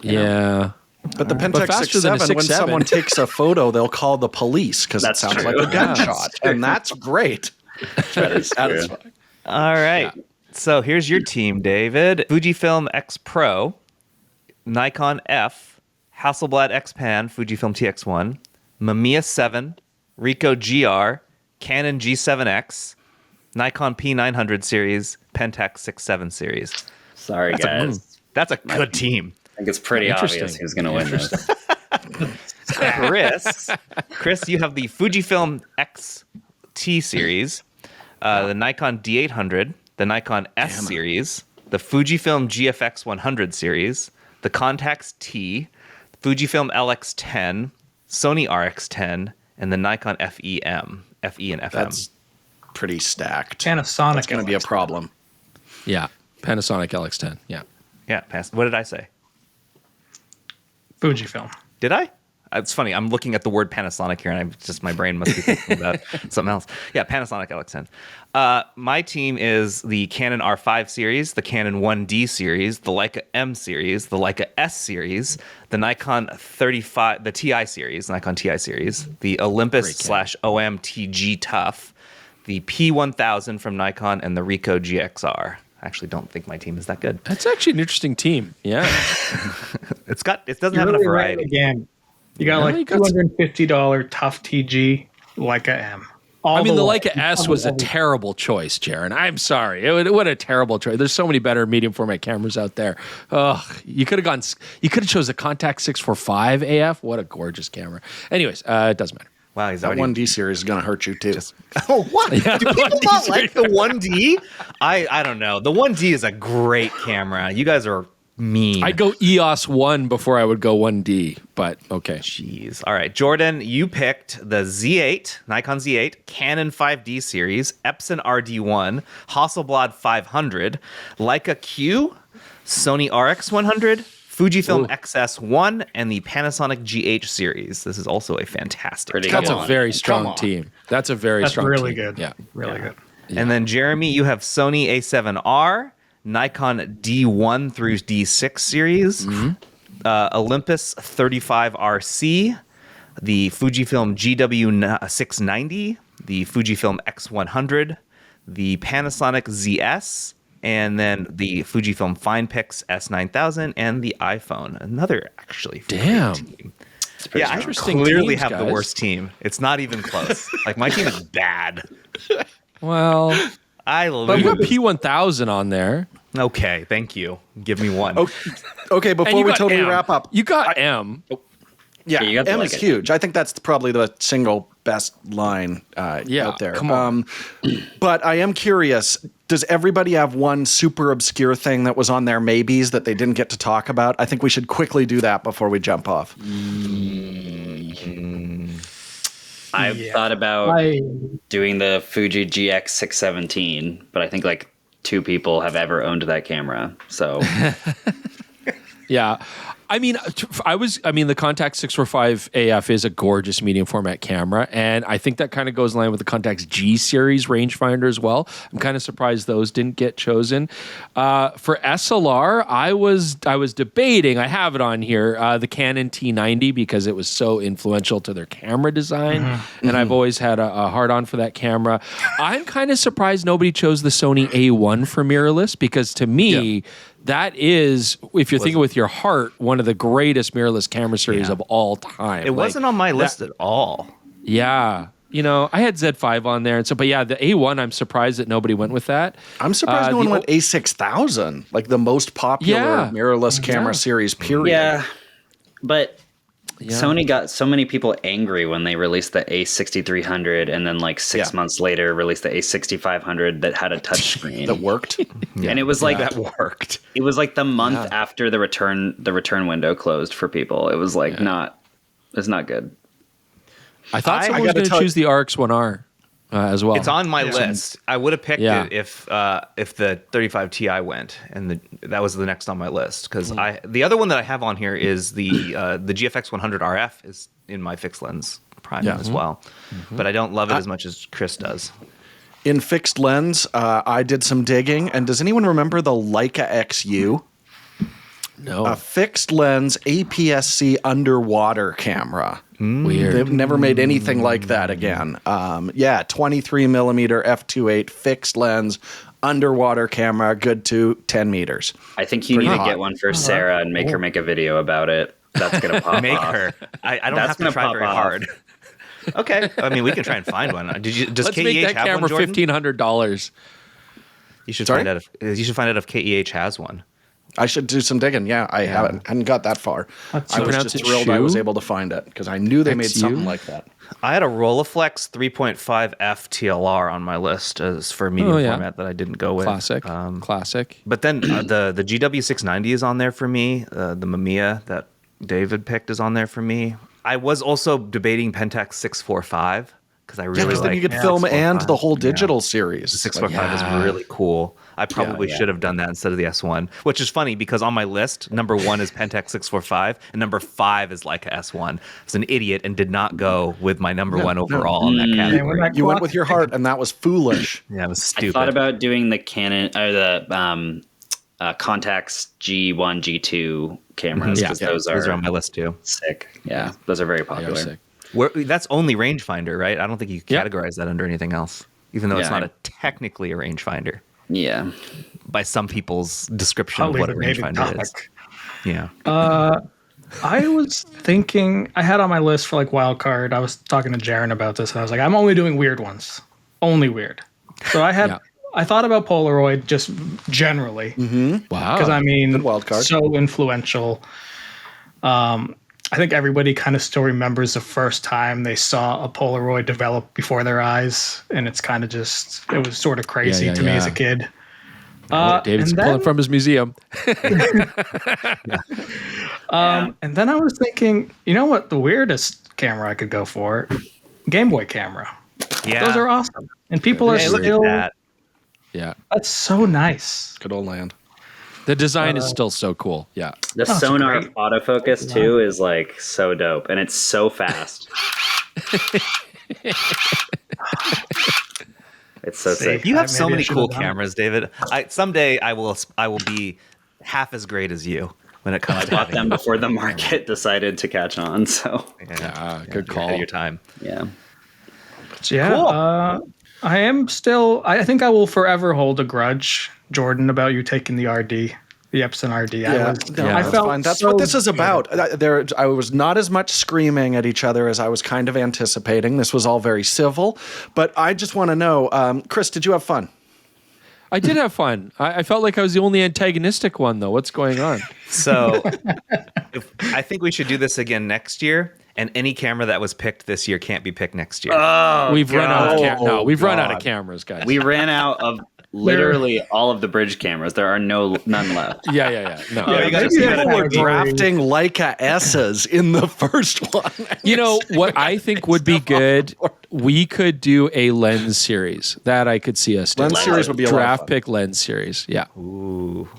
Yeah. But the Pentax faster than a 6.7, when 6.7. someone takes a photo, they'll call the police because it That's sounds true. like a gunshot. And that's great. that is true. Satisfying. All right. So here's your team, David. Fujifilm X Pro, Nikon F, Hasselblad X Pan, Fujifilm TX1, Mamiya 7, Ricoh GR, Canon G7X, Nikon P900 series, Pentax 6.7 series. Sorry, guys. That's a good team. I think it's pretty Interesting. obvious who's going to win this. Chris, you have the Fujifilm X-T series, the Nikon D800, the Nikon S series, the Fujifilm GFX 100 series, the Contax T, Fujifilm LX10, Sony RX10, and the Nikon FEM, FE and FM. That's pretty stacked. Panasonic. That's going to be a problem. Yeah. Panasonic LX10. Yeah. Yeah, what did I say? Fujifilm. Did I? It's funny. I'm looking at the word Panasonic here, and my brain must be thinking about something else. Yeah, Panasonic LX10. My team is the Canon R5 series, the Canon 1D series, the Leica M series, the Leica S series, the Nikon 35, the TI series, Nikon TI series, the Olympus/OM TG Tough, the P1000 from Nikon, and the Ricoh GXR. I actually don't think my team is that good. That's actually an interesting team. Yeah. It doesn't have enough variety. Again, you got like $250 Tough TG Leica M. I mean, the Leica S was a terrible choice, Jaron. I'm sorry. What a terrible choice. There's so many better medium format cameras out there. Ugh, you could have chose a Contax 645 AF. What a gorgeous camera. Anyways, it doesn't matter. Wow, he's That already 1D series is going to hurt you too. Oh, what? Do people not like the 1D? I don't know. The 1D is a great camera. You guys are mean. I'd go EOS 1 before I would go 1D, but okay. Jeez. All right, Jordan, you picked the Z8, Nikon Z8, Canon 5D series, Epson RD1, Hasselblad 500, Leica Q, Sony RX100, Fujifilm XS1, and the Panasonic GH series. This is also a fantastic Pretty team. That's Come a on. very strong team. That's a very strong really team. good. Yeah. Really good. And then Jeremy, you have Sony A7R, Nikon D1 through D6 series, Olympus 35RC, the Fujifilm GW690, the Fujifilm X100, the Panasonic ZS, and then the Fujifilm FinePix S9000 and the iPhone. Another actually great Damn. team. pretty Yeah, I interesting clearly teams, have the guys. worst team. It's not even close. Like my team is bad. Well, I but you got lose. P1000 on there. Okay, thank you. Give me one. Okay, And before you we got totally M. wrap up. You got M. Yeah, you got the M is Leica. huge. I think that's probably the single best line out there. come on. But I am curious, does everybody have one super obscure thing that was on their maybes that they didn't get to talk about? I think we should quickly do that before we jump off. I've thought about doing the Fuji GX 617, but I think like 2 people have ever owned that camera. So Yeah. I mean, the Contax 645 AF is a gorgeous medium format camera, and I think that kind of goes in line with the Contax G series rangefinder as well. I'm kind of surprised those didn't get chosen. For SLR, I was debating. I have it on here, the Canon T90 because it was so influential to their camera design, and I've always had a hard on for that camera. I'm kind of surprised nobody chose the Sony A1 for mirrorless because to me. That is, if you're thinking with your heart, one of the greatest mirrorless camera series of all time. It wasn't on my list at all. Yeah. You know, I had Z5 on there. And so, but yeah, the A1, I'm surprised that nobody went with that. I'm surprised no one went A6000, like the most popular Yeah. mirrorless camera series, period. yeah, but Sony got so many people angry when they released the A6300 and then like 6 months later released the A6500 that had a touchscreen. That worked. And it was like That worked. it was like the month after the return window closed for people. It was like it's not good. I thought I someone was gotta going to tell- choose the RX1R. as well. It's on my list. I would have picked it if the 35 Ti went, and that was the next on my list. Because the other one that I have on here is the GFX 100 RF is in my fixed lens prime as well, but I don't love it as much as Chris does. In fixed lens, I did some digging, and does anyone remember the Leica XU? No. A fixed lens APS-C underwater camera. Weird. They've never made anything like that again. 23 millimeter f2.8 fixed lens underwater camera, good to 10 meters. I think you need to get one for Sarah and make her make a video about it. That's gonna pop Make off. her. I don't That's have to try gonna very pop off. hard. Okay. I mean, we can try and find one. Does Let's KEH make that have camera one, Jordan? $1,500. You should Sorry? find out if KEH has one. I should do some digging. Yeah, I hadn't got that far. I was pronounce just it thrilled I shoe? was able to find it because I knew they made XU? something like that. I had a Rolleiflex 3.5 f TLR on my list as for medium format that I didn't go with. Classic. But then the GW690 is on there for me. The Mamiya that David picked is on there for me. I was also debating Pentax 645 because I really Because then like you could film 645. and the whole digital series. The 645 is really cool. I probably should have done that instead of the S1, which is funny because on my list, number 1 is Pentax 645 and number 5 is Leica S1. I was an idiot and did not go with my number 1 overall in that category. You went with your heart, and that was foolish. Yeah, it was I stupid. thought about doing the Canon or the Contax G1, G2 cameras because those are on my list too. sick. Yeah, those are very popular. Sick. That's only rangefinder, right? I don't think you categorize that under anything else, even though it's not technically a rangefinder. Yeah. By some people's description I'll of leave what a it maybe rangefinder is. topic. Yeah. I was thinking, I had on my list for like wild card. I was talking to Jaren about this, and I was like, I'm only doing weird ones, only weird. So I thought about Polaroid just generally. Wow. Because I mean, Good wild card. so influential. I think everybody kind of still remembers the first time they saw a Polaroid develop before their eyes, and it's kind of just, it was sort of crazy to me as a kid. David's and then- pulling from his museum. And then I was thinking, you know what, the weirdest camera I could go for? Game Boy camera. Yeah. Those are awesome. And people are Hey, look at still, that. Yeah. that's so nice. Good old land. The design is still so cool. Yeah. The it's sonar great. autofocus too is like so dope, and it's so fast. It's so sick. You have Maybe so I many should cool have done it. cameras, David. Someday I will be half as great as you when it comes I to bought having them before the market decided to catch on. So Good call. Your time. yeah. Yeah. Cool. I am still, I think I will forever hold a grudge, Jordan, about you taking the RD, the Epson RD. I That's felt fine. That's so what this is good. about. I was not as much screaming at each other as I was kind of anticipating. This was all very civil, but I just want to know, Chris, did you have fun? I did have fun. I felt like I was the only antagonistic one, though. What's going on? So I think we should do this again next year. And any camera that was picked this year can't be picked next year. We've run out of we've run out of God. cameras, guys. We ran out of literally all of the bridge cameras. There are none left. Yeah. No. you gotta Maybe see that that. People were category- drafting Leica S's in the first one. You know what I think would be good? We could do a lens series. That I could see us do. Lens series would be a lot of draft fun. pick lens series. Yeah. Ooh,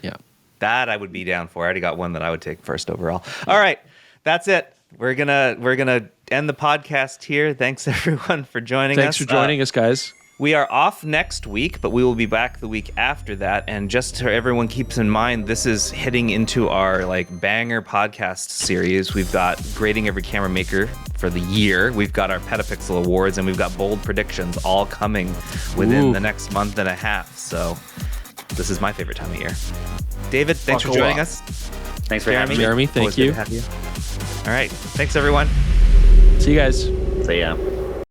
Yeah. that I would be down for. I already got one that I would take first overall. All right, that's it. We're gonna end the podcast here. Thanks everyone for joining us. Thanks for joining us, guys. We are off next week, but we will be back the week after that. And just so everyone keeps in mind, this is hitting into our banger podcast series. We've got grading every camera maker for the year. We've got our PetaPixel Awards, and we've got bold predictions all coming within the next month and a half. So this is my favorite time of year. David, thanks for joining us. Thanks for having me. Jeremy, thank Always good you. to have you. All right, thanks everyone. See you guys. So yeah.